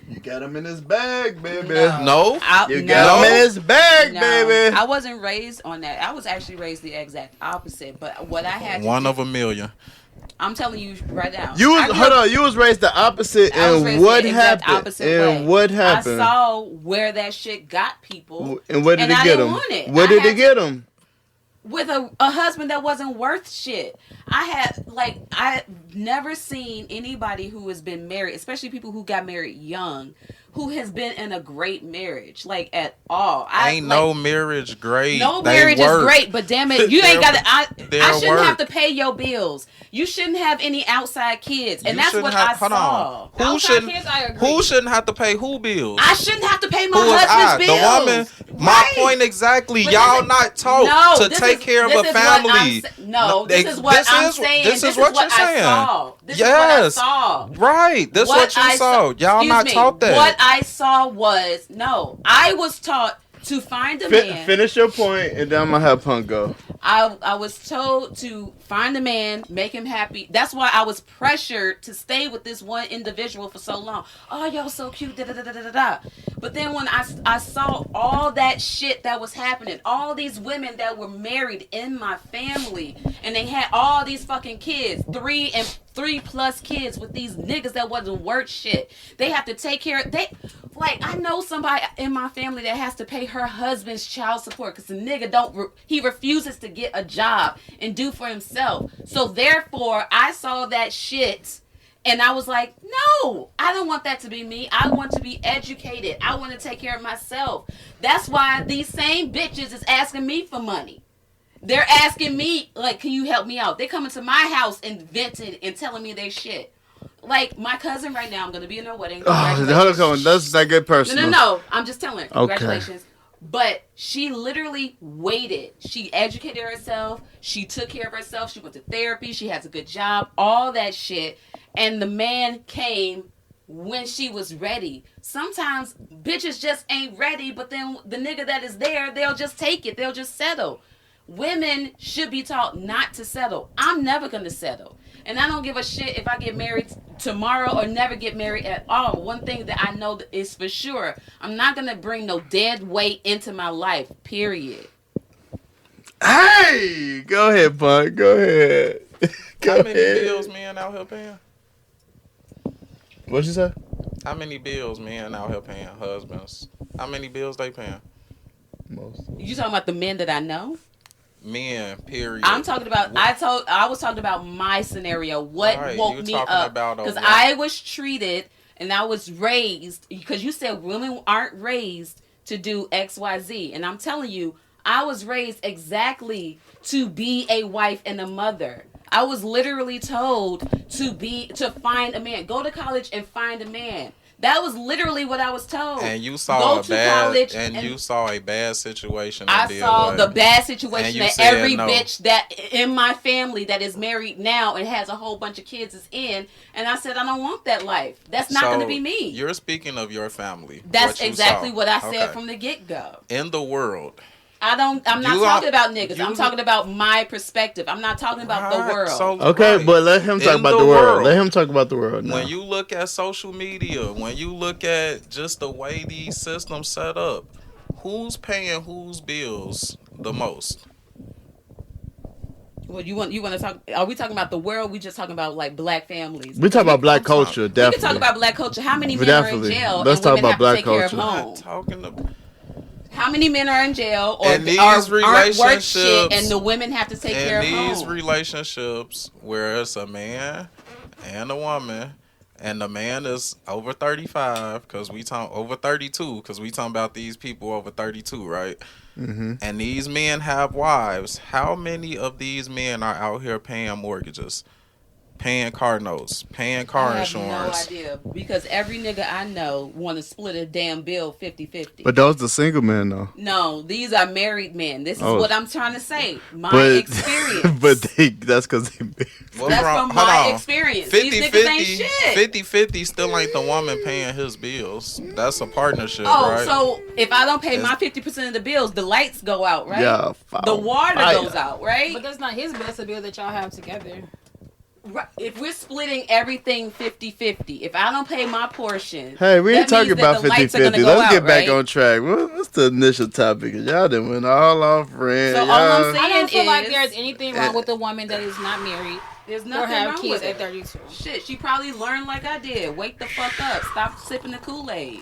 You got him in his bag, baby.
No.
You got him in his bag, baby.
I wasn't raised on that. I was actually raised the exact opposite. But what I had to
One
do,
of a million.
I'm telling you right now.
You was raised the opposite, and what happened? And what happened?
I saw where that shit got people.
And where did it get them? Where did it get them?
With a husband that wasn't worth shit. I've never seen anybody who has been married, especially people who got married young, who has been in a great marriage, like, at all.
No marriage great.
No marriage is great, but damn it, you ain't got to. I shouldn't have to pay your bills. You shouldn't have any outside kids, and that's what I saw.
Who shouldn't have to pay who bills?
I shouldn't have to pay my husband's bills.
The woman. My point exactly. But y'all not taught to take care of a family.
This is what I'm saying.
This is what you're saying.
This is what I saw.
Right. This is what you saw. Y'all not taught that.
What I saw was I was taught to find a man.
Finish your point, and then I'm gonna have Punk go.
I was told to find a man, make him happy. That's why I was pressured to stay with this one individual for so long. Oh, y'all so cute, da da da da da da. But then when I saw all that shit that was happening, all these women that were married in my family, and they had all these fucking kids, 3 plus kids with these niggas that wasn't worth shit. They have to take care of I know somebody in my family that has to pay her husband's child support because the nigga he refuses to get a job and do for himself. So therefore, I saw that shit and I was like, no, I don't want that to be me. I want to be educated. I want to take care of myself. That's why these same bitches is asking me for money. They're asking me, like, can you help me out? They coming to my house and venting and telling me their shit. Like, my cousin right now, I'm going to be in her wedding.
That's not good person.
No. I'm just telling her. Congratulations. Okay. But she literally waited. She educated herself. She took care of herself. She went to therapy. She has a good job. All that shit. And the man came when she was ready. Sometimes bitches just ain't ready, but then the nigga that is there, they'll just take it. They'll just settle. Women should be taught not to settle. I'm never going to settle. And I don't give a shit if I get married tomorrow or never get married at all. One thing that I know is for sure, I'm not going to bring no dead weight into my life, period.
Hey! Go ahead, Punk. Go ahead.
How many bills men out here paying?
What'd you say?
How many bills men out here paying? Husbands. How many bills they paying?
Most. You talking about the men that I know?
Men, period.
I'm talking about. I was talking about my scenario. What woke me up? Because I was treated and I was raised. Because you said women aren't raised to do X, Y, Z, and I'm telling you, I was raised exactly to be a wife and a mother. I was literally told to find a man. Go to college and find a man. That was literally what I was told.
And you saw you saw a bad situation.
I saw the bad situation that every bitch that in my family that is married now and has a whole bunch of kids is in. And I said, I don't want that life. That's not going to be me.
You're speaking of your family.
That's exactly what I said from the get-go.
In the world.
I'm not talking about niggas. I'm talking about my perspective. I'm not talking about the world.
But let him talk about the world. Let him talk about the world now.
When you look at social media, when you look at just the way these systems set up, who's paying whose bills the most?
Well, you want to talk? Are we talking about the world? We just talking about like black families?
We talk about black culture. Definitely.
We can talk about black culture. How many men are in jail?
Let's talk about black culture.
How many men are in jail or aren't worth shit, and the women have to take care of home?
In these relationships where it's a man and a woman, and the man is over 35, because we talk over 32, because we talking about these people over 32, right? Mm-hmm. And these men have wives. How many of these men are out here paying mortgages? Paying car notes, paying car insurance.
I have no idea, because every nigga I know want to split a damn bill 50-50.
But those the single men though.
No, these are married men. This is what I'm trying to say. My experience.
But that's because they married.
That's from my experience.
50-50 still ain't the woman paying his bills. That's a partnership, right?
So if I don't pay my 50% of the bills, the lights go out, right? Yeah. The water goes out, right?
But that's not his bill. That's a bill that y'all have together.
Right. If we're splitting everything 50-50, if I don't pay my portion,
hey, we ain't talking about 50-50. Let's get back on track. What's the initial topic? Y'all done went all off red.
So all I'm saying
I don't feel like there's anything wrong with a woman that is not married.
There's nothing
or have
wrong
kids
with
at 32.
Shit, she probably learned like I did. Wake the fuck up. Stop sipping the Kool-Aid.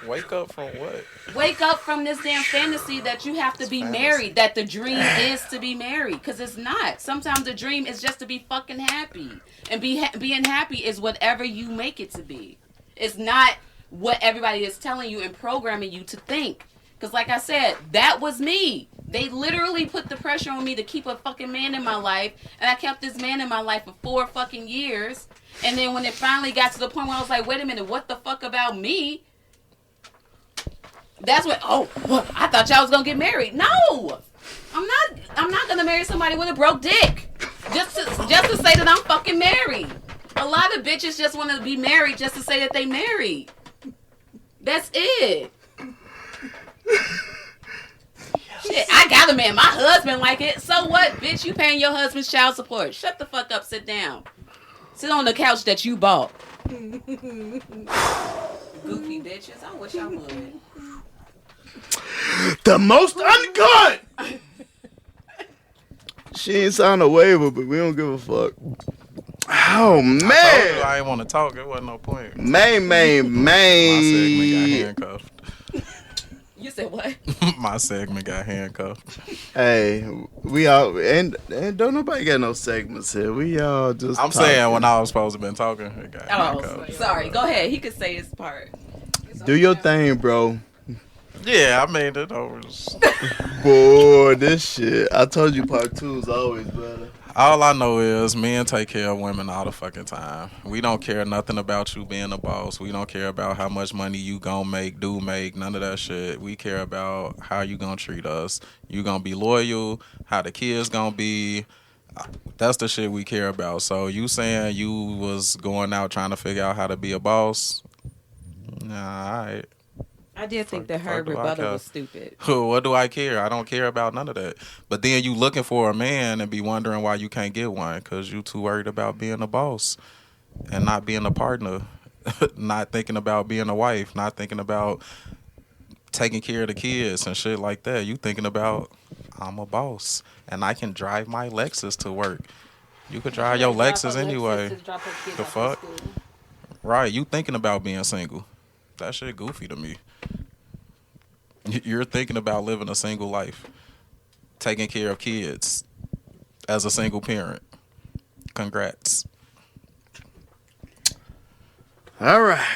Wake up from what?
Wake up from this damn fantasy that you have to be married, that the dream is to be married, because it's not. Sometimes the dream is just to be fucking happy, and being happy is whatever you make it to be. It's not what everybody is telling you and programming you to think. Because like I said, that was me. They literally put the pressure on me to keep a fucking man in my life, and I kept this man in my life for 4 fucking years. And then when it finally got to the point where I was like, wait a minute, what the fuck about me? That's what. I thought y'all was gonna get married. No, I'm not gonna marry somebody with a broke dick. Just to say that I'm fucking married. A lot of bitches just want to be married just to say that they married. That's it. Shit, I got a man. My husband like it. So what, bitch? You paying your husband's child support? Shut the fuck up. Sit down. Sit on the couch that you bought. Goofy bitches. I wish I would.
The most uncut. She ain't signed a waiver, but we don't give a fuck. Oh man!
I told you I ain't want to talk. It wasn't no point.
Man.
My segment got handcuffed.
You said what?
My segment got handcuffed.
Hey, we all and don't nobody got no segments here. We all just.
I'm talking. Saying when I was supposed to been talking, it got handcuffed.
Sorry. Go ahead. He could say his part.
Do your thing, bro.
Yeah, I made it over.
Boy, this shit. I told you part 2 is always better.
All I know is men take care of women all the fucking time. We don't care nothing about you being a boss. We don't care about how much money you gonna make, none of that shit. We care about how you gonna treat us. You gonna be loyal, how the kids gonna be. That's the shit we care about. So you saying you was going out trying to figure out how to be a boss? Nah, alright.
I did think that her rebuttal was stupid.
What do I care? I don't care about none of that. But then you looking for a man and be wondering why you can't get one because you too worried about being a boss and not being a partner, not thinking about being a wife, not thinking about taking care of the kids and shit like that. You thinking about, I'm a boss and I can drive my Lexus to work. You could drive your Lexus anyway. The fuck? Right, you thinking about being single. That shit goofy to me. You're thinking about living a single life, taking care of kids as a single parent. Congrats.
All right.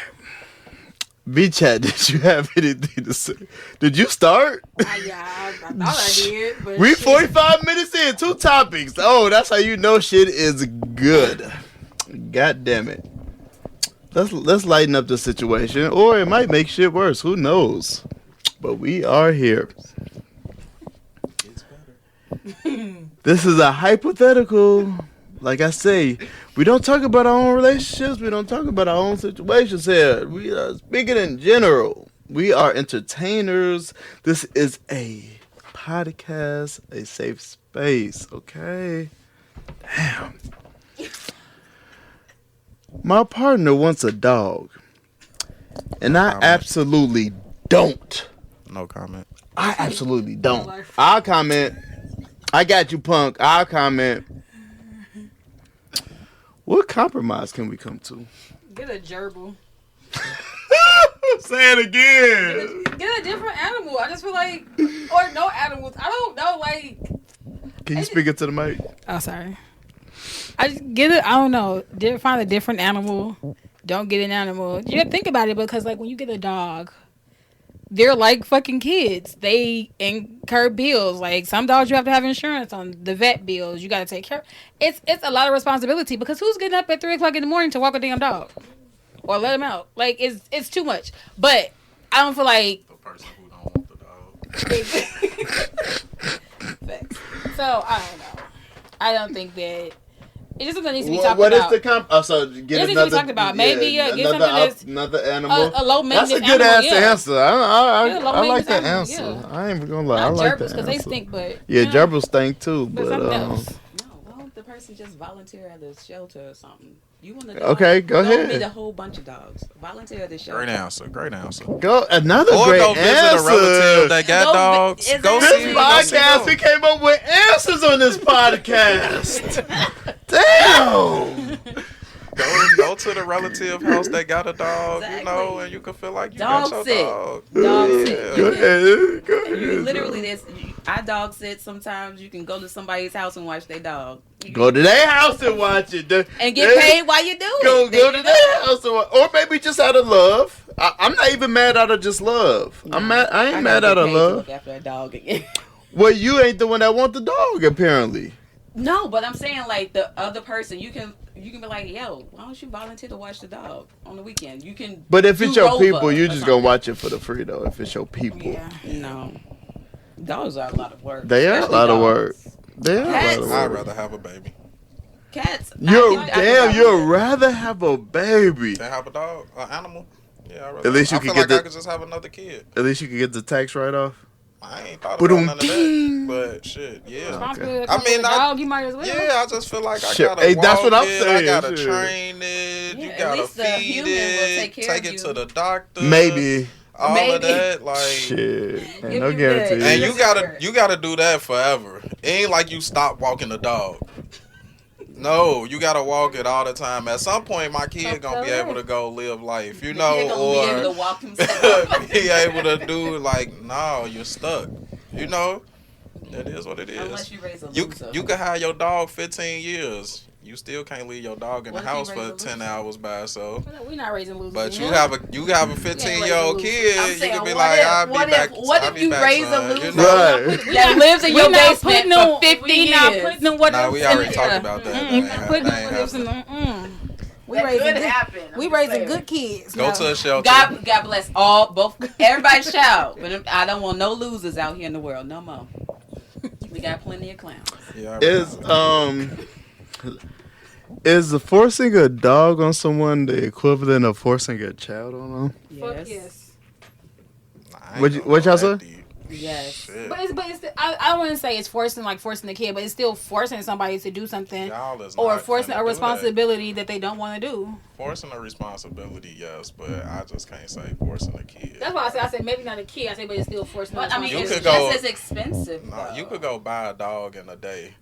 Vee Chat, did you have anything to say? Did you start?
I thought I did. But
We 45 minutes in, 2 topics. Oh, that's how you know shit is good. God damn it. Let's lighten up the situation, or it might make shit worse. Who knows? But we are here. This is a hypothetical. Like I say, we don't talk about our own relationships. We don't talk about our own situations here. We are speaking in general. We are entertainers. This is a podcast, a safe space, okay? Damn. My partner wants a dog. And I absolutely don't.
No comment.
I absolutely don't. I'll comment. I got you, punk. I'll comment. What compromise can we come to?
Get a gerbil.
Say it again.
Get a different animal. I just feel like, or no animals. I don't know. Like,
Can you speak it to the mic?
oh, sorry. I just get it. I don't know. Find a different animal. Don't get an animal. You have to think about it because, like, when you get a dog, they're like fucking kids. They incur bills. Like, some dogs you have to have insurance on. The vet bills you got to take care. It's a lot of responsibility because who's getting up at 3:00 in the morning to walk a damn dog or let him out? Like, it's too much. But I don't feel like
The person who don't want the dog.
so. I don't know. I don't think that. It's just something that needs to be
What,
talked
what
about.
is the so get
It needs to be
another.
talked about. Maybe, get
another,
something that's
another animal.
a low maintenance
That's a good
animal,
ass
yeah.
answer. I
Yeah, low
like
maintenance
that
animal,
answer.
yeah.
I ain't even gonna lie.
Not
I like
gerbils
that
because they
answer.
stink, but
Yeah,
you know,
gerbils stink too,
but
but
something else.
No, why don't the person just volunteer at the shelter or something? You want to
Okay, go
Don't
ahead.
meet a whole bunch of dogs. Volunteer at the shelter.
Great answer. Great answer.
Go another
Or
great
go visit
answer.
a relative that got
Go vi-
dogs. Go
exactly.
see
This
go see
podcast, we
them.
came up with answers on this podcast. Damn.
Go to the relative house that got a dog, you know,
Exactly.
and you can feel like you
Dog
got your
sit.
dog.
Dog
Yeah.
sit.
Go ahead. Go ahead.
You literally, I dog sit. Sometimes you can go to somebody's house and watch their dog.
Go to their house and watch it.
And get paid while you do it.
Go to their house and watch, or maybe just out of love. I'm not even mad out of just love. I'm mad. I ain't mad out of love.
Look after a dog again.
Well, you ain't the one that want the dog, apparently.
No, but I'm saying like the other person, you can be like, yo, why don't you volunteer to watch the dog on the weekend? You can.
But if
do
it's your
Rover
people, you
or
just
something.
gonna watch it for the free though. If it's your people,
Yeah.
No, dogs are a lot of work.
they are a
especially
lot of
dogs.
work. They are a lot
Cats.
of
I'd
work.
rather have a baby
Cats.
You'd
I can
you'd rather have a baby.
than have a dog, an animal. Yeah, I'd rather.
At least you
I
could
feel
get
like
the-
I could just have another kid.
At least you can get the tax write off.
I ain't thought
But
about none of
ding.
that, but shit, yeah.
Responsibility
Okay.
that comes
I mean,
with a dog, you might as well.
Yeah, I just feel like I
Shit,
gotta
hey,
walk
that's what I'm
it,
saying,
I gotta
shit.
train it.
Yeah,
You
at
gotta
least the
feed
human will
it,
take care
take
of
it
you.
to the doctor.
Maybe.
all
Maybe.
of that, like.
Shit. Ain't
Give
no
you
guarantee.
that.
And
Yes,
you gotta do that forever. It ain't like you stop walking the dog. No, you gotta walk it all the time. At some point, my kid gonna be able to go live life, you
The
know,
kid gonna be able to
or
walk himself.
be able to do like, no, you're stuck. You know, it is what it is.
Unless you raise a
You
loser.
you can have your dog 15 years. You still can't leave your dog in
What
the
if you
house
raise
for
a
10
loser?
hours by itself.
We're not raising losers.
But you
know?
have a 15-year-old
I'm
kid, you
saying,
can be
what
like,
if-
I'll be
what
back.
if- what
I'll
if
be
you
back,
raise a
son.
loser?
You know?
Right.
that lives in your basement for 50
we not
years.
putting them what
Nah,
else
we
in
already
there.
talked about that.
Mm-mm,
That ain't
putting them
happening.
what else in there. We
That
raising
could
good.
happen.
We
I'm
raising
saying.
good kids.
Go
No.
to a shelter.
God bless both. Everybody shout. But I don't want no losers out here in the world. No more. We got plenty of clowns.
Yeah,
Is forcing a dog on someone the equivalent of forcing a child on them?
Fuck yes.
What y'all say?
Yes.
But it's I don't want to say it's forcing the kid, but it's still forcing somebody to do something
Y'all is
or
not
forcing
finna
a
do
responsibility that they don't want to do.
that. Forcing a responsibility, yes, but I just can't say forcing a kid.
That's why I said maybe not a kid. I said, but it's still forcing.
But I mean,
You
it's
could
just
go-
as expensive.
No,
though.
you could go buy a dog in a day.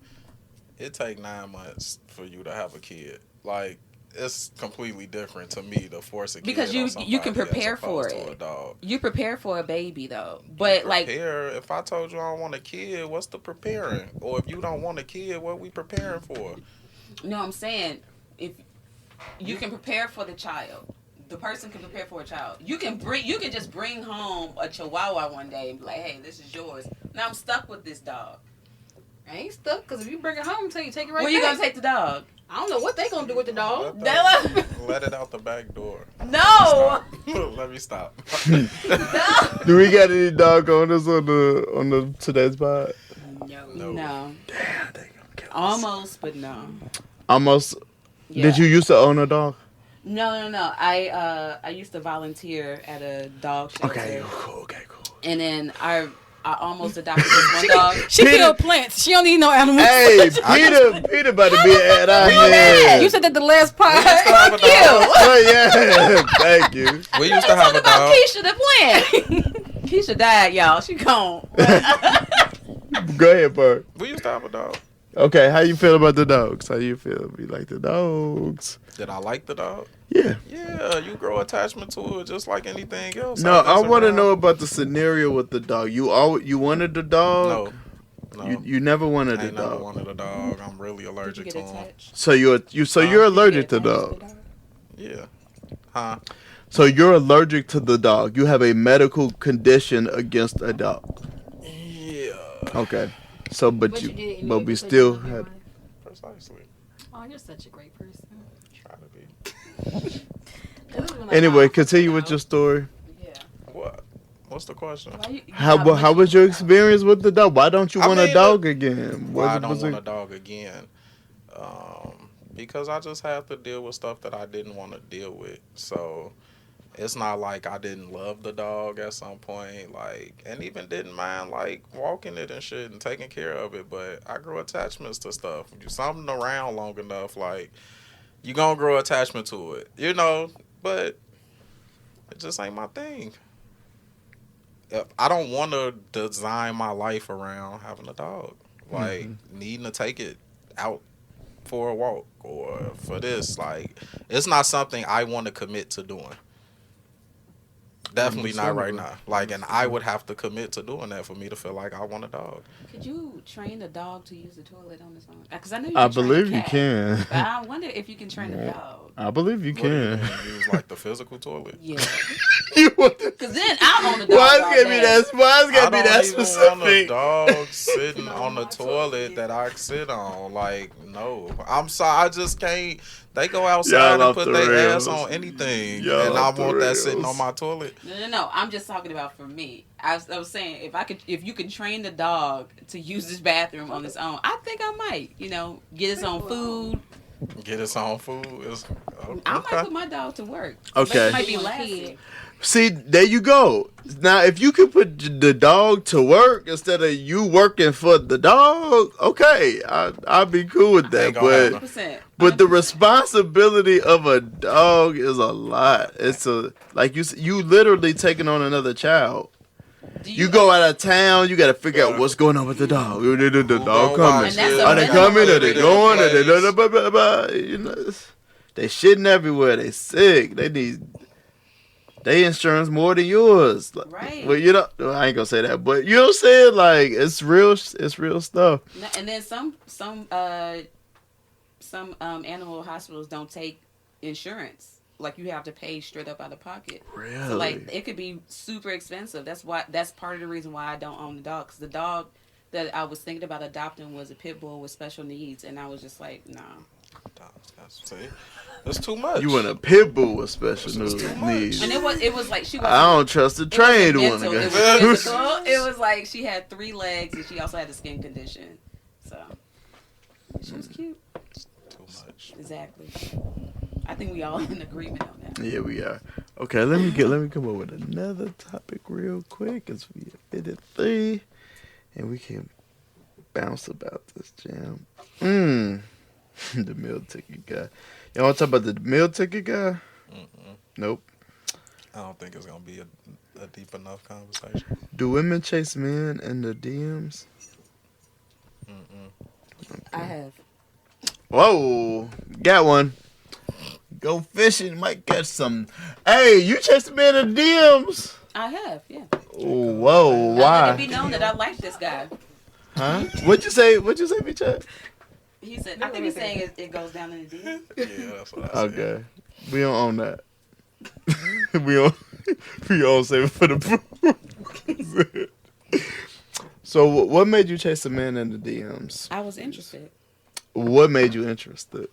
It take 9 months for you to have a kid. Like, it's completely different to me to force a kid
Because
on
you
somebody
can prepare
as
for
opposed to
it.
a dog.
You prepare for a baby though, but like
Prepare. If I told you I don't want a kid, what's the preparing? Or if you don't want a kid, what we preparing for?
you know what I'm saying, if you can prepare for the child, the person can prepare for a child. You can just bring home a Chihuahua one day and be like, hey, this is yours. Now I'm stuck with this dog.
I ain't stuck because if you bring it home, you take it right
Where
back.
you gonna take the dog?
I don't know what they gonna do with the dog.
Let it out the back door.
No.
Let me stop.
No.
Do we got any dog owners on the today's pod?
No.
Damn, they gonna kill us.
Almost, but no.
Almost.
Yeah.
Did you used to own a dog?
No. I used to volunteer at a dog shelter.
Okay, cool.
And then I almost adopted this one dog.
She kill plants. She don't need no animals.
Hey, Peter about to be at our head.
You said that the last part.
Fuck you.
Oh, yeah, thank you.
We used to have a
About
dog.
Keisha the plant. Keisha died, y'all. She gone.
Go ahead, Bert.
We used to have a dog.
Okay, how you feel about the dogs? How you feel? You like the dogs?
Did I like the dog?
Yeah.
Yeah, you grow attachment to it just like anything else.
No, I want to know about the scenario with the dog. You wanted the dog?
No.
You never wanted
I
a
ain't never
dog.
wanted a dog. I'm really allergic to them.
So you're allergic to dogs.
Yeah. Huh?
So you're allergic to the dog. You have a medical condition against a dog.
Yeah.
Okay. So, but
you did it anyway
we
because
still
you
had.
Precisely.
Oh, you're such a great person.
Try to be.
Anyway, continue with your story.
Yeah.
What? What's the question?
How was your experience with the dog? Why don't you want a dog again?
Why I don't want a dog again? Because I just have to deal with stuff that I didn't want to deal with. So it's not like I didn't love the dog at some point, and even didn't mind walking it and shit and taking care of it. But I grew attachments to stuff. You something around long enough, you gonna grow attachment to it, But it just ain't my thing. I don't want to design my life around having a dog, needing to take it out for a walk or for this. It's not something I want to commit to doing. Definitely not right now. And I would have to commit to doing that for me to feel like I want a dog.
Could you train a dog to use the toilet on its own? Because I know you
I
can train
believe
a
you
cat,
can.
But I wonder if you can train a dog.
I believe you
What do
can.
you use the physical toilet?
Yeah.
Because
Because then I'll own a dog.
why
all
it's gonna be
day.
that? Why it's
I
gonna be
don't
that
even want a
specific?
dog sitting on the toilet that I sit on. No. I'm sorry. I just can't. They go outside
Y'all
and
off
put
the
their
rails.
ass on anything.
Y'all
And I
off the
want that sitting
rails.
on my toilet.
No. I'm just talking about for me. I was saying if you could train the dog to use this bathroom on its own, I think I might. Get its own food.
Get its own food.
I might put my dog to work.
Okay.
But it might be lasting.
See, there you go. Now, if you could put the dog to work instead of you working for the dog, okay, I'd be cool with that.
Ain't gonna happen.
100%.
But the responsibility of a dog is a lot. It's you literally taking on another child. You go out of town, you got to figure out what's going on with the dog. The dog coming.
And that's
Are they
a
coming? Are
minimum.
they going? Are they blah, blah, blah, blah. They shitting everywhere. They sick. They need they insurance more than yours.
Right.
Well, I ain't gonna say that, but you know what I'm saying? It's real stuff.
And then some animal hospitals don't take insurance. You have to pay straight up out of pocket.
Really?
So it could be super expensive. That's part of the reason why I don't own the dog. Because the dog that I was thinking about adopting was a pit bull with special needs, and I was just like, nah.
It's too much.
You want a pit bull with special
much.
needs.
And it was like she was.
I don't trust the trained one.
It was physical. It was like she had 3 legs and she also had a skin condition. So she was cute.
Too much.
Exactly. I think we all in agreement on that.
Yeah, we are. Okay, let me come up with another topic real quick as we hit it 3, and we can bounce about this jam. The meal ticket guy. Y'all want to talk about the meal ticket guy? Nope.
I don't think it's gonna be a deep enough conversation.
Do women chase men in the DMs?
I have.
Whoa, got one. Go fishing, might catch some. Hey, you chase men in the DMs?
I have, yeah.
Oh, whoa,
I let it
why?
be known that I like this guy.
Huh? What'd you say, Vee Chat?
He said, I think he's saying it goes down in the DM.
Yeah, that's what I said.
Okay, we don't own that. we all save it for the proof. So, what made you chase a man in the DMs?
I was interested.
What made you interested?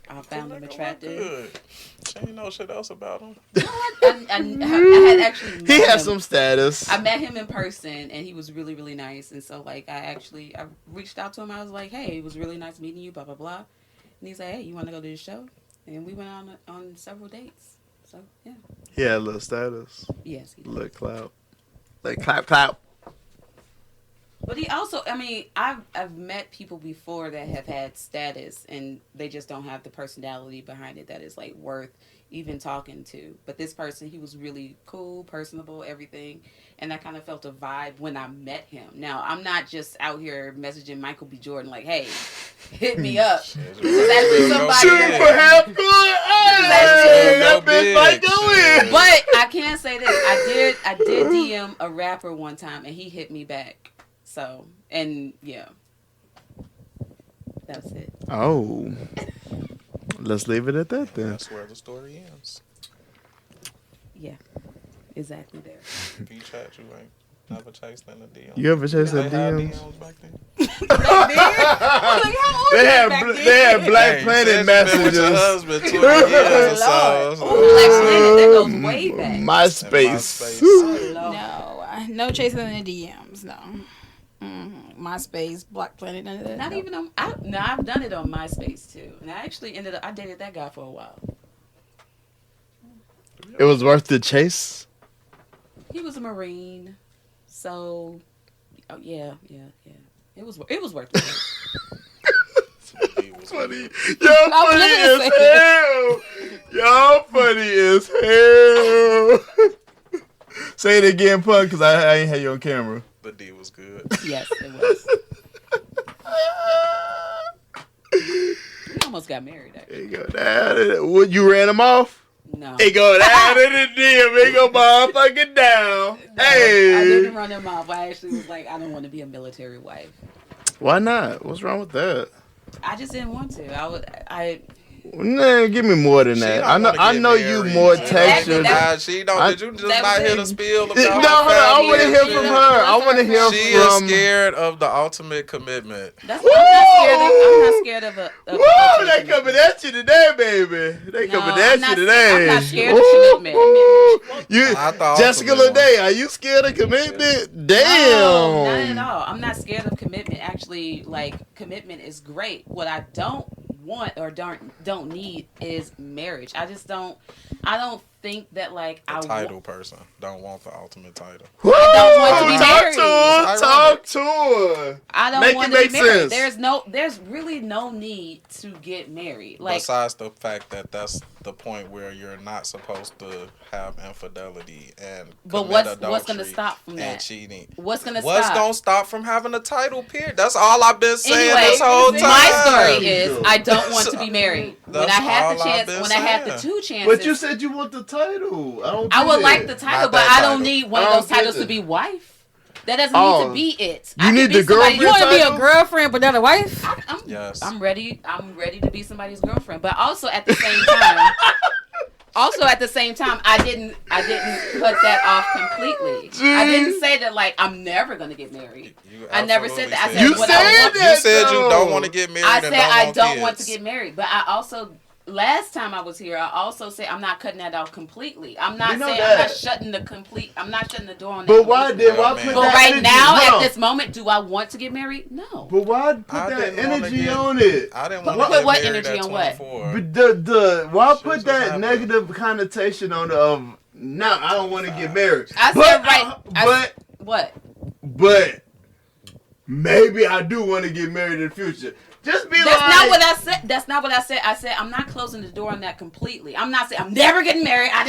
I found him attractive.
She ain't know shit else about him.
I had actually met
He had
him.
some status.
I met him in person, and he was really, really nice. And so, like, I reached out to him. I was like, hey, it was really nice meeting you, blah, blah, blah. And he's like, hey, you want to go to the show? And we went on several dates. So, yeah.
He had a little status.
Yes, he
A
did.
little clout. Like, clap.
But he also, I mean, I've met people before that have had status, and they just don't have the personality behind it that is, like, worth even talking to. But this person, he was really cool, personable, everything. And I kind of felt a vibe when I met him. Now, I'm not just out here messaging Michael B. Jordan like, hey, hit me up. This is actually somebody
Shooting for half good. Hey, that bitch might go in.
But I can say this. I did DM a rapper one time, and he hit me back. So, and yeah. That's it.
Oh. Let's leave it at that then.
That's where the story ends.
Yeah. Exactly there.
Vee Chat, you ain't never chased in the DM.
You ever chased
They
that
had
DMs?
DMs back then.
They had Black
Hey,
Planet
since you been with your
messages.
husband 20 years or so.
Black Planet, that goes way back.
MySpace.
Oh, Lord.
No chasing in the DMs. No. MySpace, Black Planet, none of that.
Not
no.
even on. I've done it on MySpace too, and I actually I dated that guy for a while.
It was worth the chase.
He was a Marine, so yeah. It was worth it.
Funny. Y'all funny as hell. Y'all funny as hell. Say it again, Punk, because I ain't had you on camera.
The D was good.
Yes, it was. We almost got married, actually.
He go down. What, you ran him off?
No.
He go down in the DM. He go motherfucking down.
No,
Hey.
I didn't run him off. I actually was like, I don't want to be a military wife.
Why not? What's wrong with that?
I just didn't want to.
Nah, give me more than that. I know you more textures.
She don't. Did you just not hear the spiel about
No, hold on. I want to hear from her. I want to hear
She
from.
is scared of the ultimate commitment.
I'm not scared of a.
Woo! They coming at you today, baby. They coming at you today.
I'm not scared of
Woo!
commitment.
You,
I thought
Jessica Lenai, are you scared of commitment? Damn.
No, not at all. I'm not scared of commitment. Actually, like, commitment is great. What I don't want or don't need is marriage. I don't think that, like,
Title person don't want the ultimate title.
I don't want to be married.
Talk to her.
I don't
Make
want
it
to be
make
married.
sense.
There's really no need to get married. Like,
Besides the fact that that's the point where you're not supposed to have infidelity and
but
commit
what's going to
adultery
stop from
and
that?
cheating.
What's going to
What's
stop?
gonna stop from having a title? Period. That's all I've been saying
Anyway,
this whole time.
my story is I don't want to be married. When I
That's
had the
all I've
chance,
been
when I had the
saying.
two chances,
But you said you want the title.
I would like the title,
Not
but
that
I don't
title.
need one
I
of
don't
those titles
get
to
it.
be wife. That doesn't
Oh.
need to be it.
You
I can
need
be
the girlfriend
You want to be
title?
a girlfriend but not a wife?
Yes.
I'm ready to be somebody's girlfriend, but also at the same time, I didn't cut that off completely. I didn't say that, like, I'm never gonna get married. I never said that. I said
You
what
said
I want.
that.
You said you
though.
don't want to get married.
I
and
said I don't
kids.
want to get married, but I also, last time I was here, I also said I'm not cutting that off completely. I'm not
We know
saying
that.
I'm not shutting the door on that.
But why
completely.
did why
man.
put
But
that
right
energy?
now,
Hold
at
on.
this moment, do I want to get married? No.
But why put
I
that
didn't wanna
energy
get-
on it?
I didn't
But
want to
put
get
what
married
energy
at
on what?
24.
But the why
Shit
put
was
that
happening.
negative connotation on the no, I don't want to get married.
I said
But,
right. What?
but maybe I do want to get married in the future. Just be
That's
like,
not what I said. That's not what I said. I said I'm not closing the door on that completely. I'm not saying I'm never getting married. I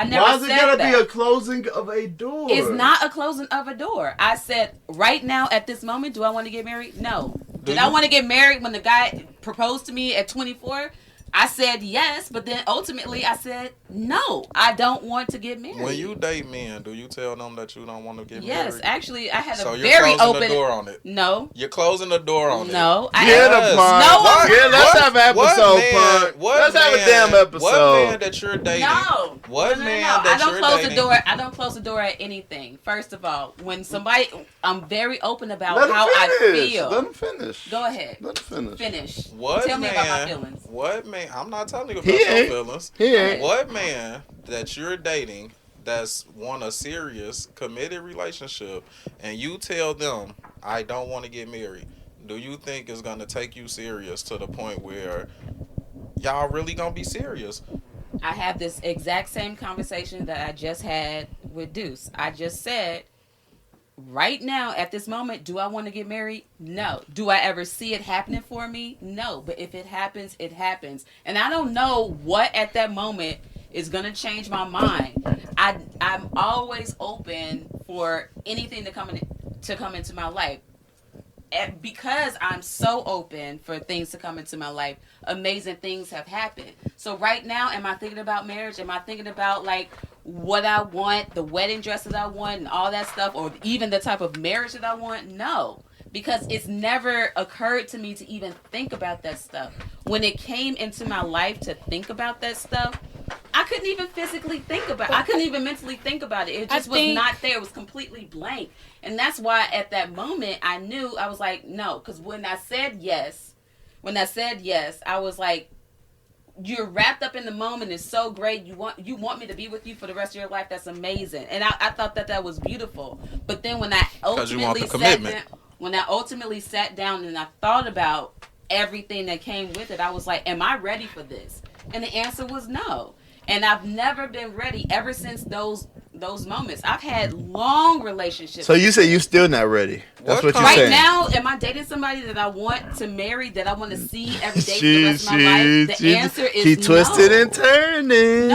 never
why is it
said
gotta
that.
be a closing of a door?
It's not a closing of a door. I said right now at this moment, do I want to get married? No. Did I want to get married when the guy proposed to me at 24? I said yes, but then ultimately I said no. I don't want to get married.
When you date men, do you tell them that you don't want to get married?
Yes, actually, I had
so
a
you're
very
closing
open
the door on it.
No,
you're closing the door on it.
No,
Get him, Punk.
No,
let's have an episode, Punk. Let's have a damn episode.
What man that you're dating?
No,
what
no,
man
no.
that
I don't
you're
close
dating?
the door. I don't close the door at anything. First of all, when somebody, I'm very open about how I feel.
Let him finish.
Go ahead.
Let him
finish.
What
Tell me
man,
about my feelings.
What man? I'm not telling you about your feelings.
He ain't.
What man that you're dating that's want a serious, committed relationship, and you tell them, I don't want to get married, do you think it's going to take you serious to the point where y'all really going to be serious?
I have this exact same conversation that I just had with Deuce. I just said, right now, at this moment, do I want to get married? No. Do I ever see it happening for me? No. But if it happens, it happens. And I don't know what at that moment is going to change my mind. I'm always open for anything to come into my life. And because I'm so open for things to come into my life, amazing things have happened. So right now, am I thinking about marriage? Am I thinking about like what I want, the wedding dress that I want and all that stuff, or even the type of marriage that I want? No, because it's never occurred to me to even think about that stuff. When it came into my life to think about that stuff, I couldn't even physically think about it. I couldn't even mentally think about it. It just was not there. It was completely blank. And that's why at that moment I knew, I was like, no. Because when I said yes, I was like, you're wrapped up in the moment. It's so great. You want me to be with you for the rest of your life. That's amazing. And I thought that was beautiful. But then when I ultimately sat down and I thought about everything that came with it, I was like, am I ready for this? And the answer was no. And I've never been ready ever since those moments. I've had long relationships.
So you say you're still not ready. That's what you're
right
saying.
Right now, am I dating somebody that I want to marry, that I want to see every day for the rest of my life? The answer is no.
She twisted and turning.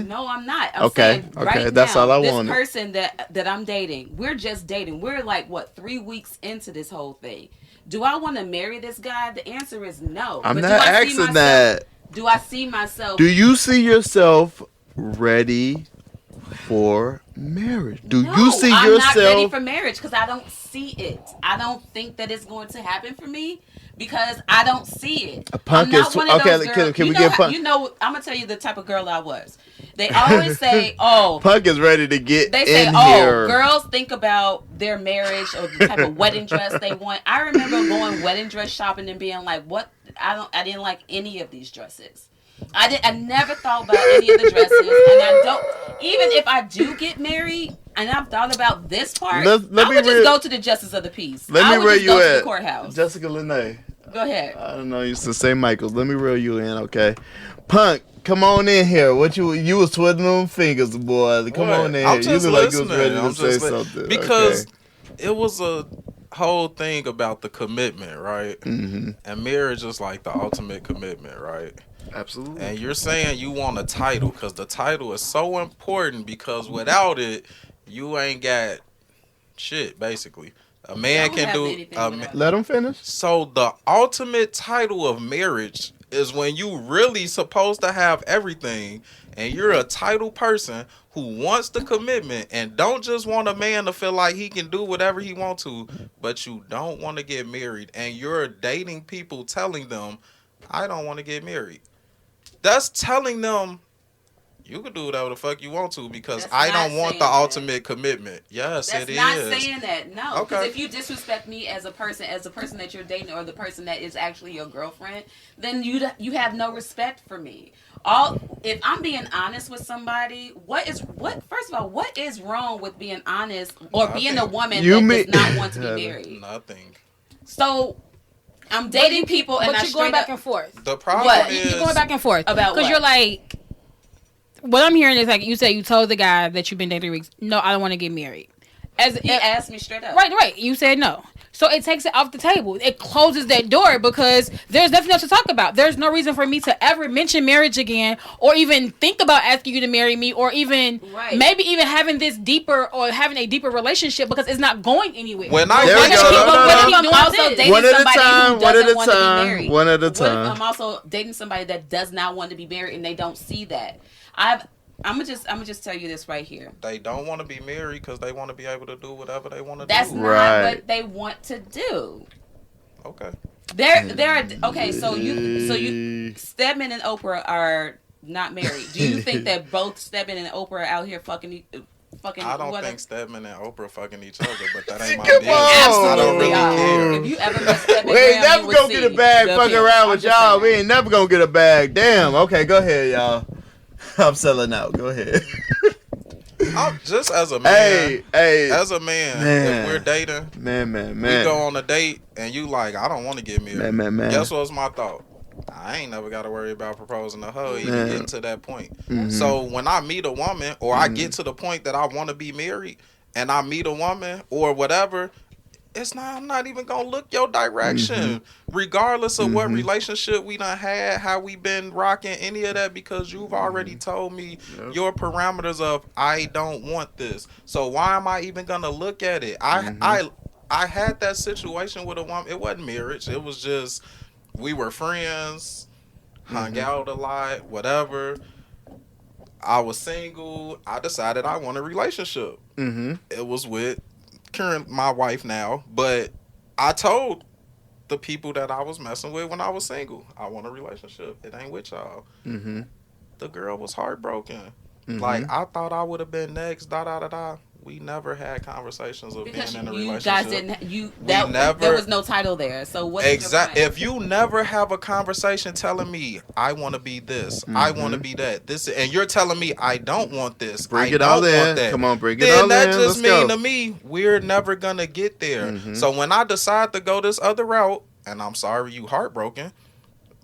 No, I'm not. I'm saying right
that's
now,
all I
this
wanted.
person that I'm dating, we're just dating. We're like, 3 weeks into this whole thing. Do I want to marry this guy? The answer is no.
I'm not asking that.
Do I see myself?
Do you see yourself ready for marriage? Do you see
I'm
yourself?
I'm not ready for marriage because I don't see it. I don't think that it's going to happen for me because I don't see it.
Punk
I'm not one of those girls.
Can we get Punk?
You know, I'm gonna tell you the type of girl I was. They always say, "Oh,
Punk is ready to get."
They say,
in
"Oh,
here.
girls think about their marriage or the type of wedding dress they want." I remember going wedding dress shopping and being like, "What? I didn't like any of these dresses. I never thought about any of the dresses, and I don't. Even if I do get married, and I've thought about this part, I would just go to the justice of the peace.
Let me reel you
in. The courthouse.
Jessica Lenai.
Go ahead.
I don't know. You used to say Michaels. Let me reel you in, okay? Punk, come on in here. What you was twiddling them fingers, boy. Come on in here. You look like you was ready to say something.
Because it was a whole thing about the commitment, right? Mm-hmm. And marriage is like the ultimate commitment, right?
Absolutely.
And you're saying you want a title because the title is so important because without it, you ain't got shit, basically. A man can do...
Let him finish.
So the ultimate title of marriage is when you really supposed to have everything and you're a title person who wants the commitment and don't just want a man to feel like he can do whatever he wants to, but you don't want to get married and you're dating people telling them, I don't want to get married. That's telling them you can do whatever the fuck you want to because I don't want the ultimate commitment. Yes, it is.
That's not saying that. No. Because
Okay.
if you disrespect me as a person that you're dating or the person that is actually your girlfriend, then you have no respect for me. If I'm being honest with somebody, first of all, what is wrong with being honest or being a woman that does not want to be married?
Nothing.
So I'm dating people and
but you're going back and forth.
The problem is
you're going back and forth
about
because you're like, what I'm hearing is like you say you told the guy that you've been dating 3 weeks, no, I don't want to get married.
He asked me straight up.
Right. You said no. So it takes it off the table. It closes that door because there's nothing else to talk about. There's no reason for me to ever mention marriage again, or even think about asking you to marry me, or even maybe even having this deeper or having a deeper relationship because it's not going anywhere.
When I
One at a time. I'm also dating somebody that does not want to be married and they don't see that. I'm gonna just tell you this right here.
They don't want to be married because they want to be able to do whatever they want to do.
That's not what they want to do.
Okay.
Okay. So you Stedman and Oprah are not married. Do you think that both Stedman and Oprah are out here fucking?
I don't think Stedman and Oprah fucking each other, but that ain't my
Come
deal.
on.
I don't really care.
If you ever met Stedman,
we ain't never gonna get a bag fucking around with y'all. We ain't never gonna get a bag. Damn. Okay, go ahead, y'all. I'm selling out. Go ahead.
I'm just as a man. As a man, if we're dating, we go on a date and you like, I don't want to get married. Guess what's my thought? I ain't never got to worry about proposing to her, even getting to that point. So when I meet a woman, or I get to the point that I want to be married, and I meet a woman or whatever, I'm not even gonna look your direction, regardless of what relationship we done had, how we been rocking, any of that, because you've already told me your parameters of I don't want this. So why am I even gonna look at it? I had that situation with a woman. It wasn't marriage. It was just we were friends, hung out a lot, whatever. I was single. I decided I want a relationship. It was with my wife now, but I told the people that I was messing with when I was single, I want a relationship. It ain't with y'all. The girl was heartbroken. Like, I thought I would have been next. We never had conversations of
because
being in a
relationship. You guys didn't. There was no title there. So what?
Exactly. If you never have a conversation telling me I want to be this, I want to be that, this, and you're telling me I don't want this,
bring it all in. Come on, bring it all in.
Then that just mean to me we're never gonna get there. So when I decide to go this other route, and I'm sorry you heartbroken,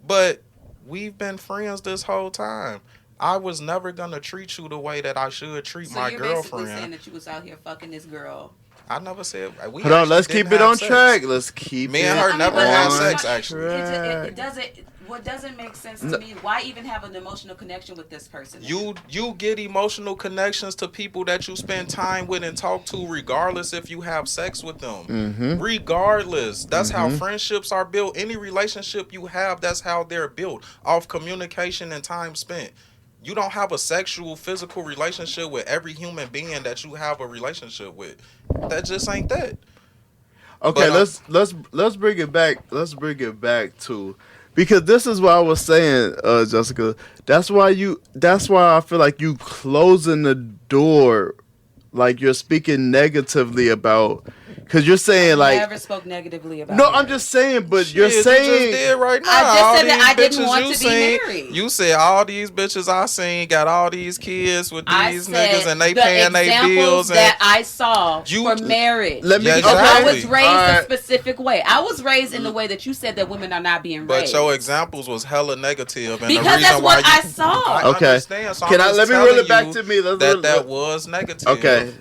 but we've been friends this whole time. I was never gonna treat you the way that I should treat my girlfriend. So you're basically saying that you was out here fucking this girl. I never said.
Hold on, let's keep it on track. Let's keep
me and her never had sex. Actually,
it doesn't. What doesn't make sense to me? Why even have an emotional connection with this person?
You get emotional connections to people that you spend time with and talk to, regardless if you have sex with them. Regardless, that's how friendships are built. Any relationship you have, that's how they're built, off communication and time spent. You don't have a sexual, physical relationship with every human being that you have a relationship with. That just ain't that.
Okay, but, let's bring it back. Let's bring it back to, because this is what I was saying, Jessica. That's why I feel like you closing the door, like you're speaking negatively about. Because you're saying I
never spoke negatively about.
No, I'm just saying, but you're saying.
You just did right now.
I just said that I didn't want to be married.
You said all these bitches I seen got all these kids with these niggas and they paying their bills.
That I saw for marriage. I was raised a specific way. I was raised in the way that you said that women are not being raised.
But your examples was hella negative, and
because
the reason
that's
why
what I saw.
Okay,
so
let me reel it back to me?
That was negative.
Okay.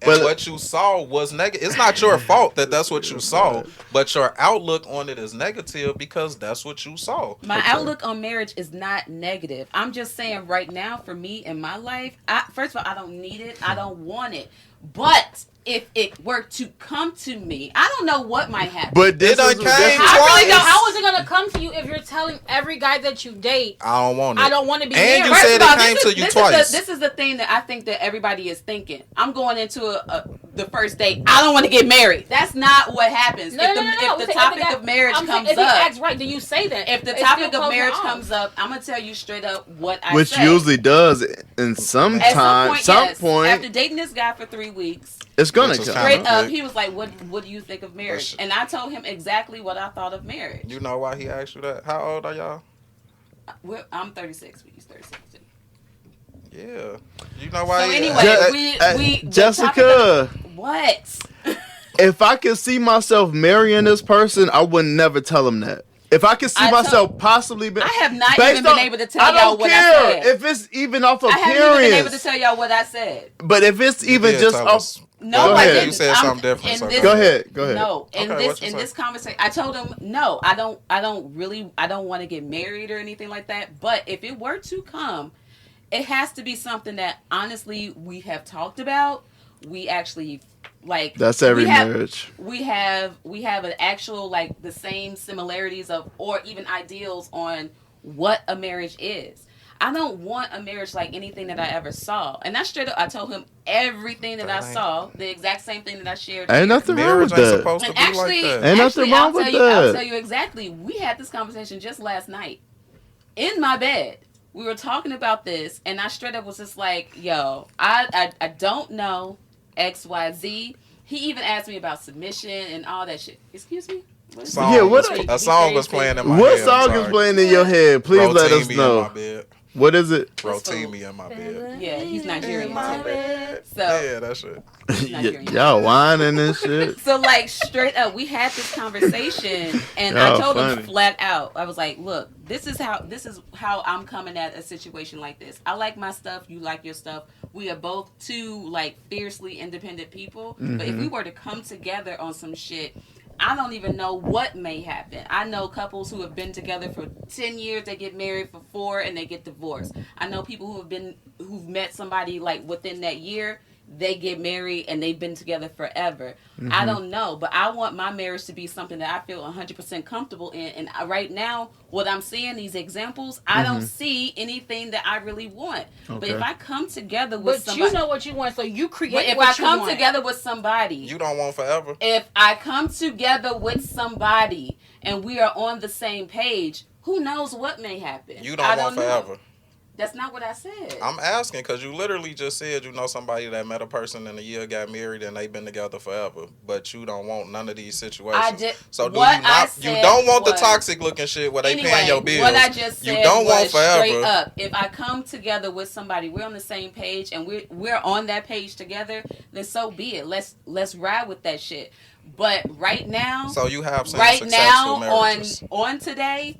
And what you saw was negative. It's not your fault that that's what you saw, but your outlook on it is negative because that's what you saw.
My outlook on marriage is not negative. I'm just saying right now, for me in my life, first of all, I don't need it. I don't want it. But if it were to come to me, I don't know what might happen.
But this came twice.
How is it gonna come to you if you're telling every guy that you date,
I don't want it.
I don't want to be
married? And you said it came to you twice.
This is the thing that I think that everybody is thinking. I'm going into the first date. I don't want to get married. That's not what happens. If the topic of marriage comes up, if he
acts right, do you say that?
If the topic of marriage comes up, I'm gonna tell you straight up what I say.
Which usually does in some point.
After dating this guy for 3 weeks.
It's gonna come.
Straight up, he was like, "What do you think of marriage?" And I told him exactly what I thought of marriage.
You know why he asked you that? How old are y'all?
I'm 36. He's 36 too.
Yeah. You know why?
So anyway,
Jessica.
What?
If I could see myself marrying this person, I would never tell him that. If I could see myself possibly...
I have not even been able to tell y'all what I said.
If it's even off appearance.
I haven't even been able to tell y'all what I said.
But if it's even just off...
No,
Go
I
ahead.
didn't.
You said something different. So
Go ahead.
No, in
Okay, what you
in
say?
this conversation, I told him no. I don't want to get married or anything like that. But if it were to come, it has to be something that honestly we have talked about. We actually like.
That's every marriage.
We have an actual like the same similarities of or even ideals on what a marriage is. I don't want a marriage like anything that I ever saw. And that's straight up. I told him everything that I saw, the exact same thing that I shared.
Ain't nothing wrong with
Marriage ain't
that.
supposed to be like that.
Ain't nothing wrong with that.
I'll tell you exactly. We had this conversation just last night in my bed. We were talking about this, and I straight up was just like, yo, I don't know X, Y, Z. He even asked me about submission and all that shit. Excuse me?
A song was playing in my head.
What song is playing in your head? Please let us know. What is it?
Rotini me in my bed.
Yeah, he's Nigerian too. So
yeah, that shit.
Y'all whining and shit.
So like straight up, we had this conversation, and I told him flat out. I was like, "Look, this is how I'm coming at a situation like this. I like my stuff. You like your stuff. We are both two like fiercely independent people. Mm-hmm. But if we were to come together on some shit." I don't even know what may happen. I know couples who have been together for 10 years, they get married for 4 and they get divorced. I know people who've met somebody like within that year, they get married and they've been together forever. Mm-hmm. I don't know, but I want my marriage to be something that I feel 100% comfortable in. And right now, what I'm seeing, these examples, I don't see anything that I really want. Okay. But if I come together with somebody...
But you know what you want, so you create what you want.
But if I come together with somebody...
You don't want forever.
If I come together with somebody and we are on the same page, who knows what may happen?
You don't want forever.
Know. That's not what I said.
I'm asking because you literally just said you know somebody that met a person in a year, got married, and they've been together forever. But you don't want none of these situations.
I did.
So do you not? You don't want the toxic looking shit where they paying your bills.
What I just said
you don't want forever.
Straight up. If I come together with somebody, we're on the same page, and we're on that page together. Then so be it. Let's ride with that shit. But right now,
so you have some
right now
marriages.
on today.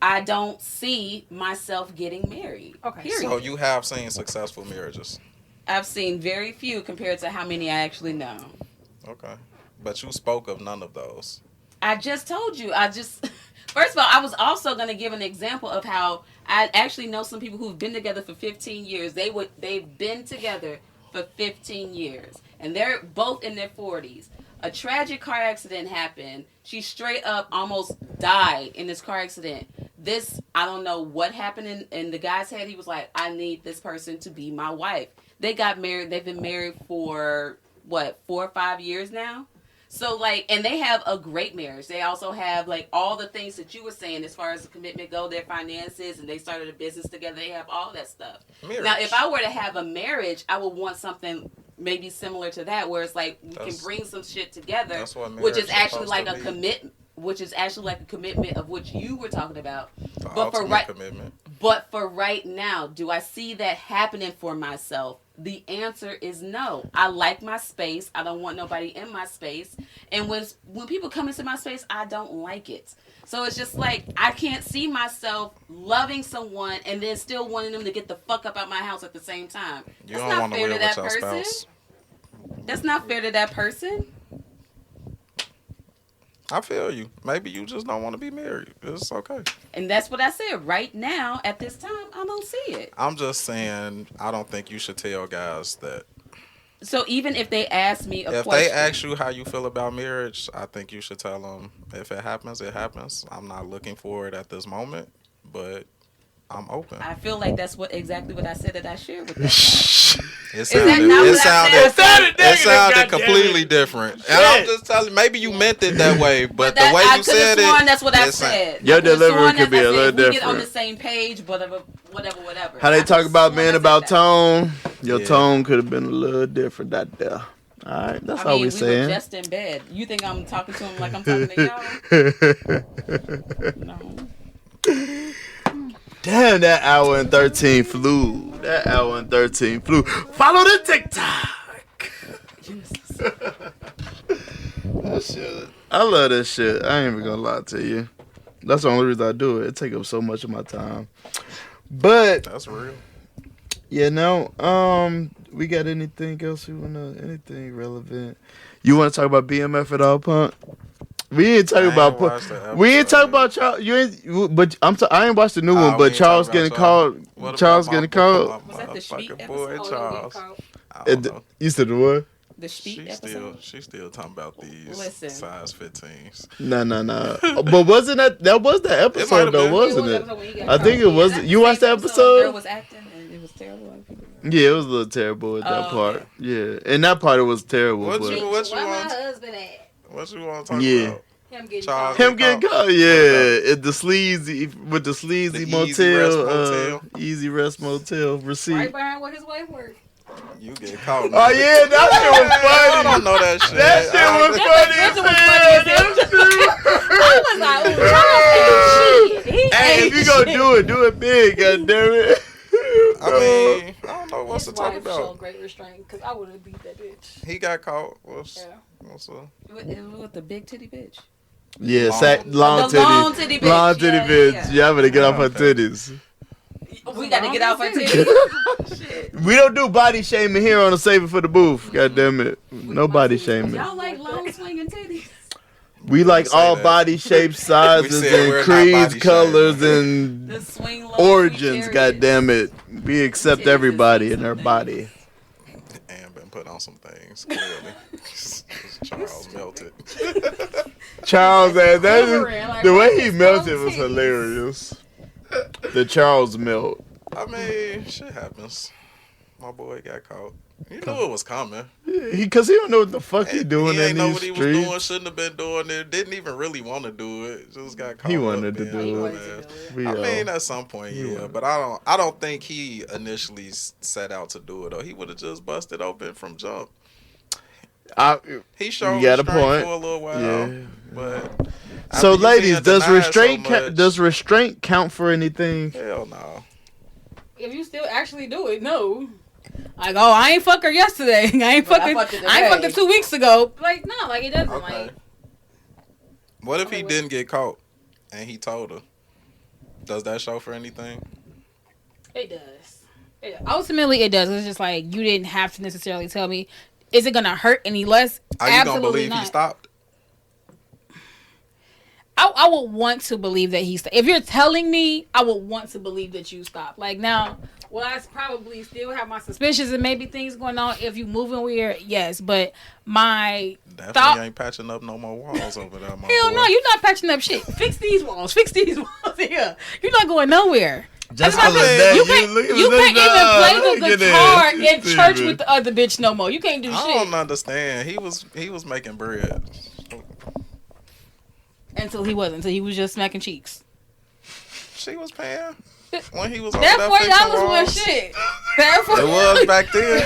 I don't see myself getting married.
Okay.
Period.
So you have seen successful marriages?
I've seen very few compared to how many I actually know.
Okay. But you spoke of none of those.
I just told you. First of all, I was also going to give an example of how I actually know some people who've been together for 15 years. They've been together for 15 years. And they're both in their 40s. A tragic car accident happened. She straight up almost died in this car accident. I don't know what happened in the guy's head. He was like, I need this person to be my wife. They got married. They've been married for, 4 or 5 years now? So, and they have a great marriage. They also have, all the things that you were saying as far as the commitment go, their finances, and they started a business together. They have all that stuff. Marriage. Now, if I were to have a marriage, I would want something maybe similar to that, where it's we can bring some shit together, which is actually like a commitment. Which is actually like a commitment of what you were talking about. But for right now, do I see that happening for myself? The answer is no. I like my space. I don't want nobody in my space. And when people come into my space, I don't like it. So it's just I can't see myself loving someone and then still wanting them to get the fuck up out my house at the same time.
You don't want to live with your spouse.
That's not fair to that person.
I feel you. Maybe you just don't want to be married. It's okay.
And that's what I said. Right now, at this time, I don't see it.
I'm just saying, I don't think you should tell guys that.
So even if they ask me
if they ask you how you feel about marriage, I think you should tell them, if it happens, it happens. I'm not looking for it at this moment, but I'm open.
I feel like that's exactly what I said that I shared with them.
It sounded completely different. And I'm just telling you, maybe you meant it that way, but the way you said it,
that's what I said.
Your delivery could be a little different.
We get on the same page, whatever.
How they talk about men about tone, your tone could have been a little different out there. All right, that's all we saying.
We were just in bed. You think I'm talking to him like I'm talking to y'all? No.
Damn, that hour and 13 flew. Follow the TikTok. That shit. I love that shit. I ain't even gonna lie to you. That's the only reason I do it. It takes up so much of my time. But
that's real.
Yeah, no. We got anything else anything relevant? You want to talk about BMF at all, Punk? We ain't talking about. We ain't talking about Charles. You ain't. But I ain't watched the new one. But Charles getting called. Charles getting called.
Was that the Schmeat
boy
episode?
Charles? I don't know.
You said the what?
The Schmeat episode?
She's still talking about these size 15s.
No. But wasn't that was the episode though, wasn't it? I think it was. You watched the episode?
The girl was acting and it was terrible.
Yeah, it was a little terrible at that part. Okay. Yeah, and that part it was terrible.
What you want?
Where my husband at?
What you want to talk about?
Him getting
caught. Yeah, at the sleazy with the sleazy motel, Easy Rest Motel receipt.
Right behind where his wife worked.
You get caught.
Oh yeah, that shit was funny.
I don't know that shit.
That shit was funny.
I was like, ooh,
hey, if you gonna do it big, goddammit.
I mean, I don't know what's to talk about.
Showed great restraint because I would have beat that bitch.
He got caught. What's
with the big titty bitch?
Yeah, long titty bitch. Yeah, I'm gonna get off her titties.
We gotta get off her titties. Shit.
We don't do body shaming here on the Save It for the Booth. God damn it, no body shaming.
Y'all like long swinging titties?
We like all body shapes, sizes, and creeds, colors, and origins. God damn it, we accept everybody in their body.
And been put on some things clearly. Charles melted.
Charles, the way he melted was hilarious. The Charles melt.
I mean, shit happens. My boy got caught. He knew it was coming.
Because he don't know what the fuck he doing in these streets. He ain't know what he was
doing. Shouldn't have been doing it. Didn't even really want to do it. Just got caught.
He wanted to do it.
I mean, at some point, yeah. But I don't think he initially set out to do it. Though he would have just busted open from jump. He showed restraint for a little while. Yeah. But
so, ladies, does restraint count for anything?
Hell no.
If you still actually do it, no. Like, oh, I ain't fuck her yesterday. I ain't fucked her 2 weeks ago. Like, no, like it doesn't. Okay. Like,
what if he didn't get caught and he told her? Does that show for anything?
It does. Ultimately, it does. It's just like you didn't have to necessarily tell me. Is it gonna hurt any less?
Are you gonna believe he stopped?
I would want to believe that he stopped. If you're telling me, I would want to believe that you stopped. Like now, well, I probably still have my suspicions and maybe things going on. If you moving weird, yes, but my
definitely ain't patching up no more walls over there.
Hell no, you're not patching up shit. Fix these walls. Fix these walls here. You're not going nowhere.
Just
you can't even play the guitar in church with the other bitch no more. You can't do shit.
I don't understand. He was making bread.
Until he wasn't. Until he was just smacking cheeks.
She was paying when he was.
That $40 was shit.
It was back then.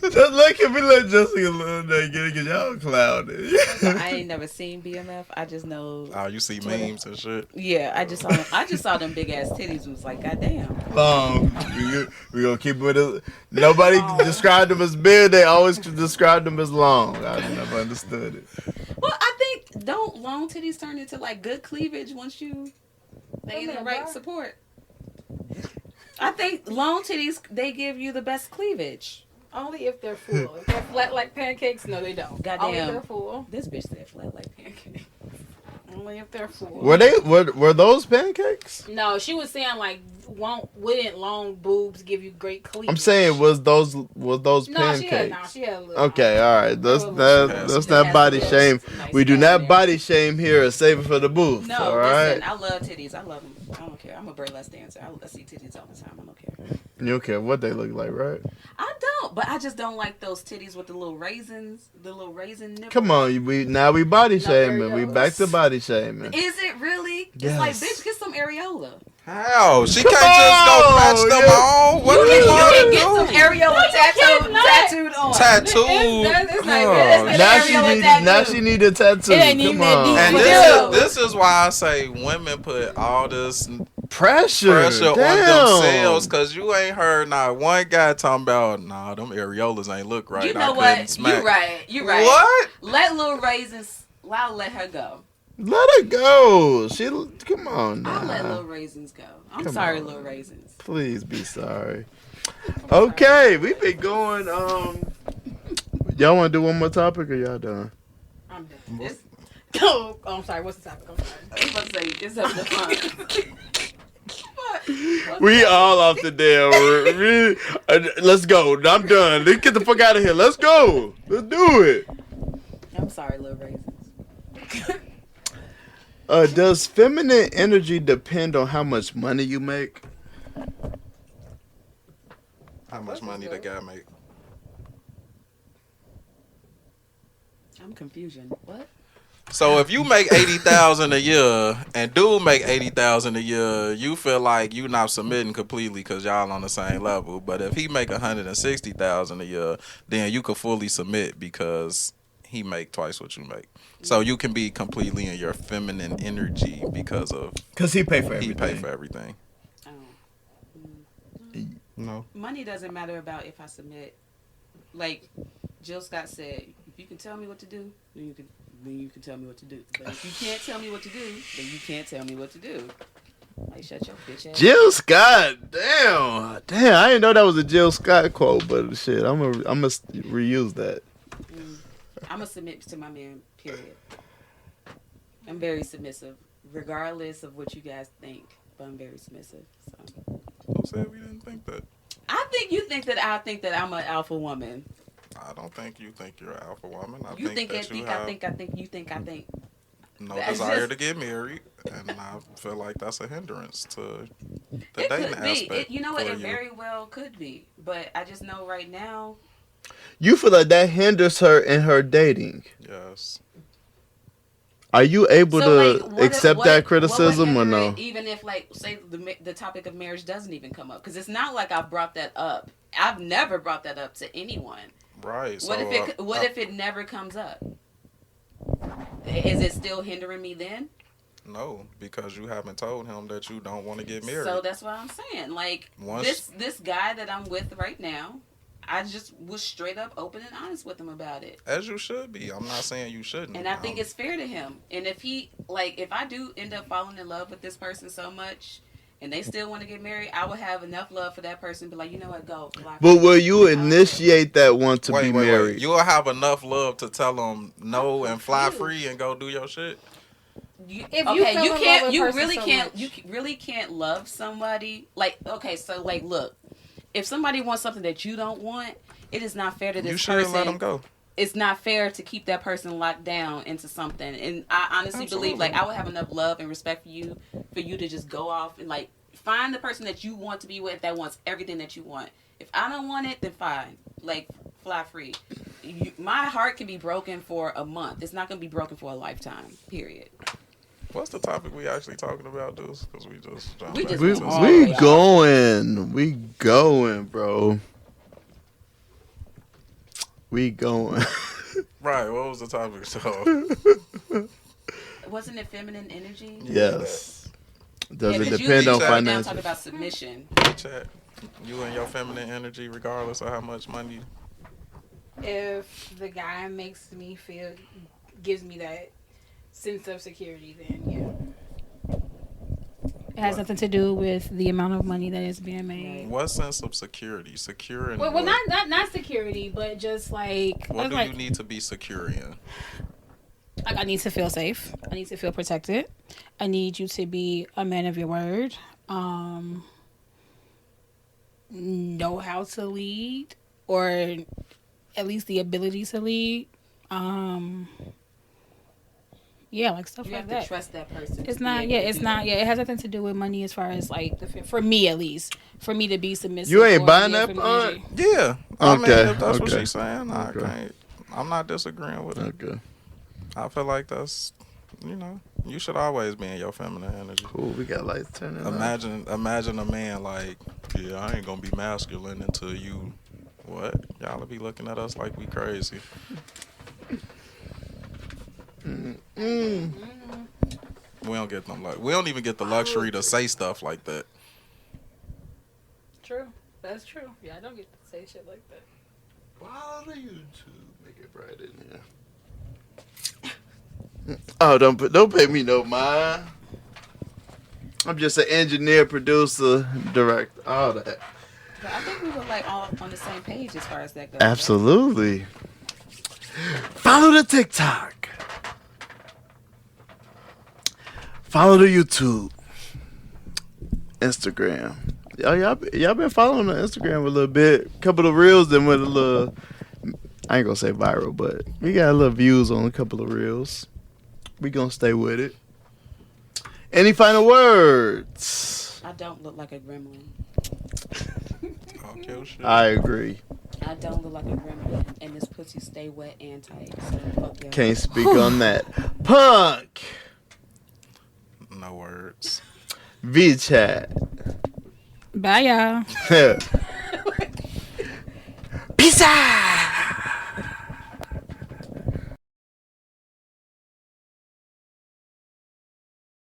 Just look at me, let Jessica Lenai get it, because y'all clouded.
I ain't never seen BMF. I just know.
Oh, you see memes and shit.
Yeah, I just saw them big ass titties. And was like, goddamn.
We gonna keep it with it. Nobody described them as big. They always described them as long. I never understood it.
Well, I think don't long titties turn into like good cleavage once they get the right support. I think long titties they give you the best cleavage.
Only if they're full. If they're flat like pancakes, no, they don't.
Goddamn.
Only if they're full.
This bitch said flat like pancakes.
Only if they're full.
Were those pancakes?
No, she was saying like, wouldn't long boobs give you great cleavage?
I'm saying was those pancakes?
She had a little.
Okay, all right. That's not body shame.
Nice
we do not body shame here at Save It for the Booth.
No,
all
listen,
right?
I love titties. I love them. I don't care. I'm a burlesque dancer. I see titties all the time. I don't care.
You don't care what they look like, right?
I don't, but I just don't like those titties with the little raisins, the little raisin nipples.
Come on, we body shaming. We back to body shaming.
Is it really?
Yes.
It's like, bitch, get some areola.
How? She can't just go patch them on. What do you want to
get some areola tattooed on?
Tattooed?
Now she need a tattoo.
It ain't even that deep.
And this is why I say women put all this pressure on themselves, because you ain't heard not one guy talking about, nah, them areolas ain't look right.
You know what? You right.
What?
Let little raisins, let her go.
Let her go. Come on now.
I'll let Little Raisins go. I'm
Come
sorry,
on.
Little Raisins.
Please be sorry. Okay, we've been going. Y'all want to do one more topic or y'all done?
I'm done. Oh, I'm sorry. What's the topic? I'm sorry.
I was about to say, it's up to fun.
We all off the damn. Let's go. I'm done. Let's get the fuck out of here. Let's go. Let's do it.
I'm sorry, Little Raisins.
Does feminine energy depend on how much money you make?
How much money the guy make?
I'm confusion. What?
So if you make 80,000 a year and dude make 80,000 a year, you feel like you not submitting completely because y'all on the same level. But if he make 160,000 a year, then you could fully submit because he make twice what you make. So you can be completely in your feminine energy because
he pay for everything.
He pay for everything.
Oh.
No.
Money doesn't matter about if I submit. Like Jill Scott said, if you can tell me what to do, then you can tell me what to do. But if you can't tell me what to do, then you can't tell me what to do. Like, shut your bitch ass.
Jill Scott, damn, I didn't know that was a Jill Scott quote, but shit, I'm gonna reuse that.
I'm gonna submit to my man. Period. I'm very submissive, regardless of what you guys think. But I'm very submissive. So.
Who said we didn't think that?
I think you think that I think that I'm an alpha woman.
I don't think you think you're an alpha woman. I
You
think
think
you
I think.
no
That's
desire
just-
to get married, and I feel like that's a hindrance to the
It
dating
could be.
aspect.
You know what?
for
It
you.
very well could be. But I just know right now.
You feel like that hinders her in her dating?
Yes.
Are you able
So,
to
like,
accept
what
that
would
criticism or
hinder
no?
it, even if, like, say the topic of marriage doesn't even come up, because it's not like I brought that up. I've never brought that up to anyone.
Right.
What if it never comes up? Is it still hindering me then?
No, because you haven't told him that you don't want to get married.
So that's what I'm saying. Like this guy that I'm with right now, I just was straight up open and honest with him about it.
As you should be. I'm not saying you shouldn't.
And I think it's fair to him. And if I do end up falling in love with this person so much, and they still want to get married, I would have enough love for that person. Be like, you know what, go.
But will you initiate that want to be married?
You'll have enough love to tell them no and fly free and go do your shit.
You really can't love somebody. Like, okay, so like, look, if somebody wants something that you don't want, it is not fair to this person.
You should let them go.
It's not fair to keep that person locked down into something. And I honestly believe, like, I would have enough love and respect for you to just go off and, like, find the person that you want to be with that wants everything that you want. If I don't want it, then fine. Like, fly free. My heart can be broken for a month. It's not going to be broken for a lifetime, period.
What's the topic we actually talking about, Deuce? Because we just jumped
We going, bro. We going.
Right. What was the topic? So,
wasn't it feminine energy?
Yes. Does it
you
depend on finance?
Talk about submission.
Chat. You and your feminine energy, regardless of how much money.
If the guy gives me that sense of security, then yeah. It has nothing to do with the amount of money that is being made.
What sense of security? Secure in
well, not security, but just like
what do you need to be secure in?
Like, I need to feel safe. I need to feel protected. I need you to be a man of your word. Know how to lead, or at least the ability to lead. Yeah, like stuff
you
like
have
that.
To trust that person.
It's not. Yeah, it's not. Yeah, it has nothing to do with money as far as like for me at least. For me to be submissive.
You ain't buying that part?
Yeah. I mean, if that's what she's saying, I
Okay.
can't. I'm not disagreeing with it.
Okay.
I feel like that's, you should always be in your feminine energy.
Cool. We got lights turning.
Imagine a man like, yeah, I ain't gonna be masculine until you. What? Y'all will be looking at us like we crazy. We don't get them we don't even get the luxury to say stuff like that.
True. That's true. Yeah, I don't get to say shit like that.
Why do you two make it bright in here? Oh, don't pay me no mind. I'm just an engineer, producer, director, all that.
But I think we were like all on the same page as far as that goes.
Absolutely. Follow the TikTok. Follow the YouTube. Instagram. Y'all been following the Instagram a little bit. Couple of reels and with a little, I ain't gonna say viral, but we got a little views on a couple of reels. We gonna stay with it. Any final words?
I don't look like a gremlin.
I agree.
I don't look like a gremlin, and this pussy stay wet and tight. So fuck yeah.
Can't speak on that. Punk.
No words.
Vee Chat.
Bye, y'all.
Peace out.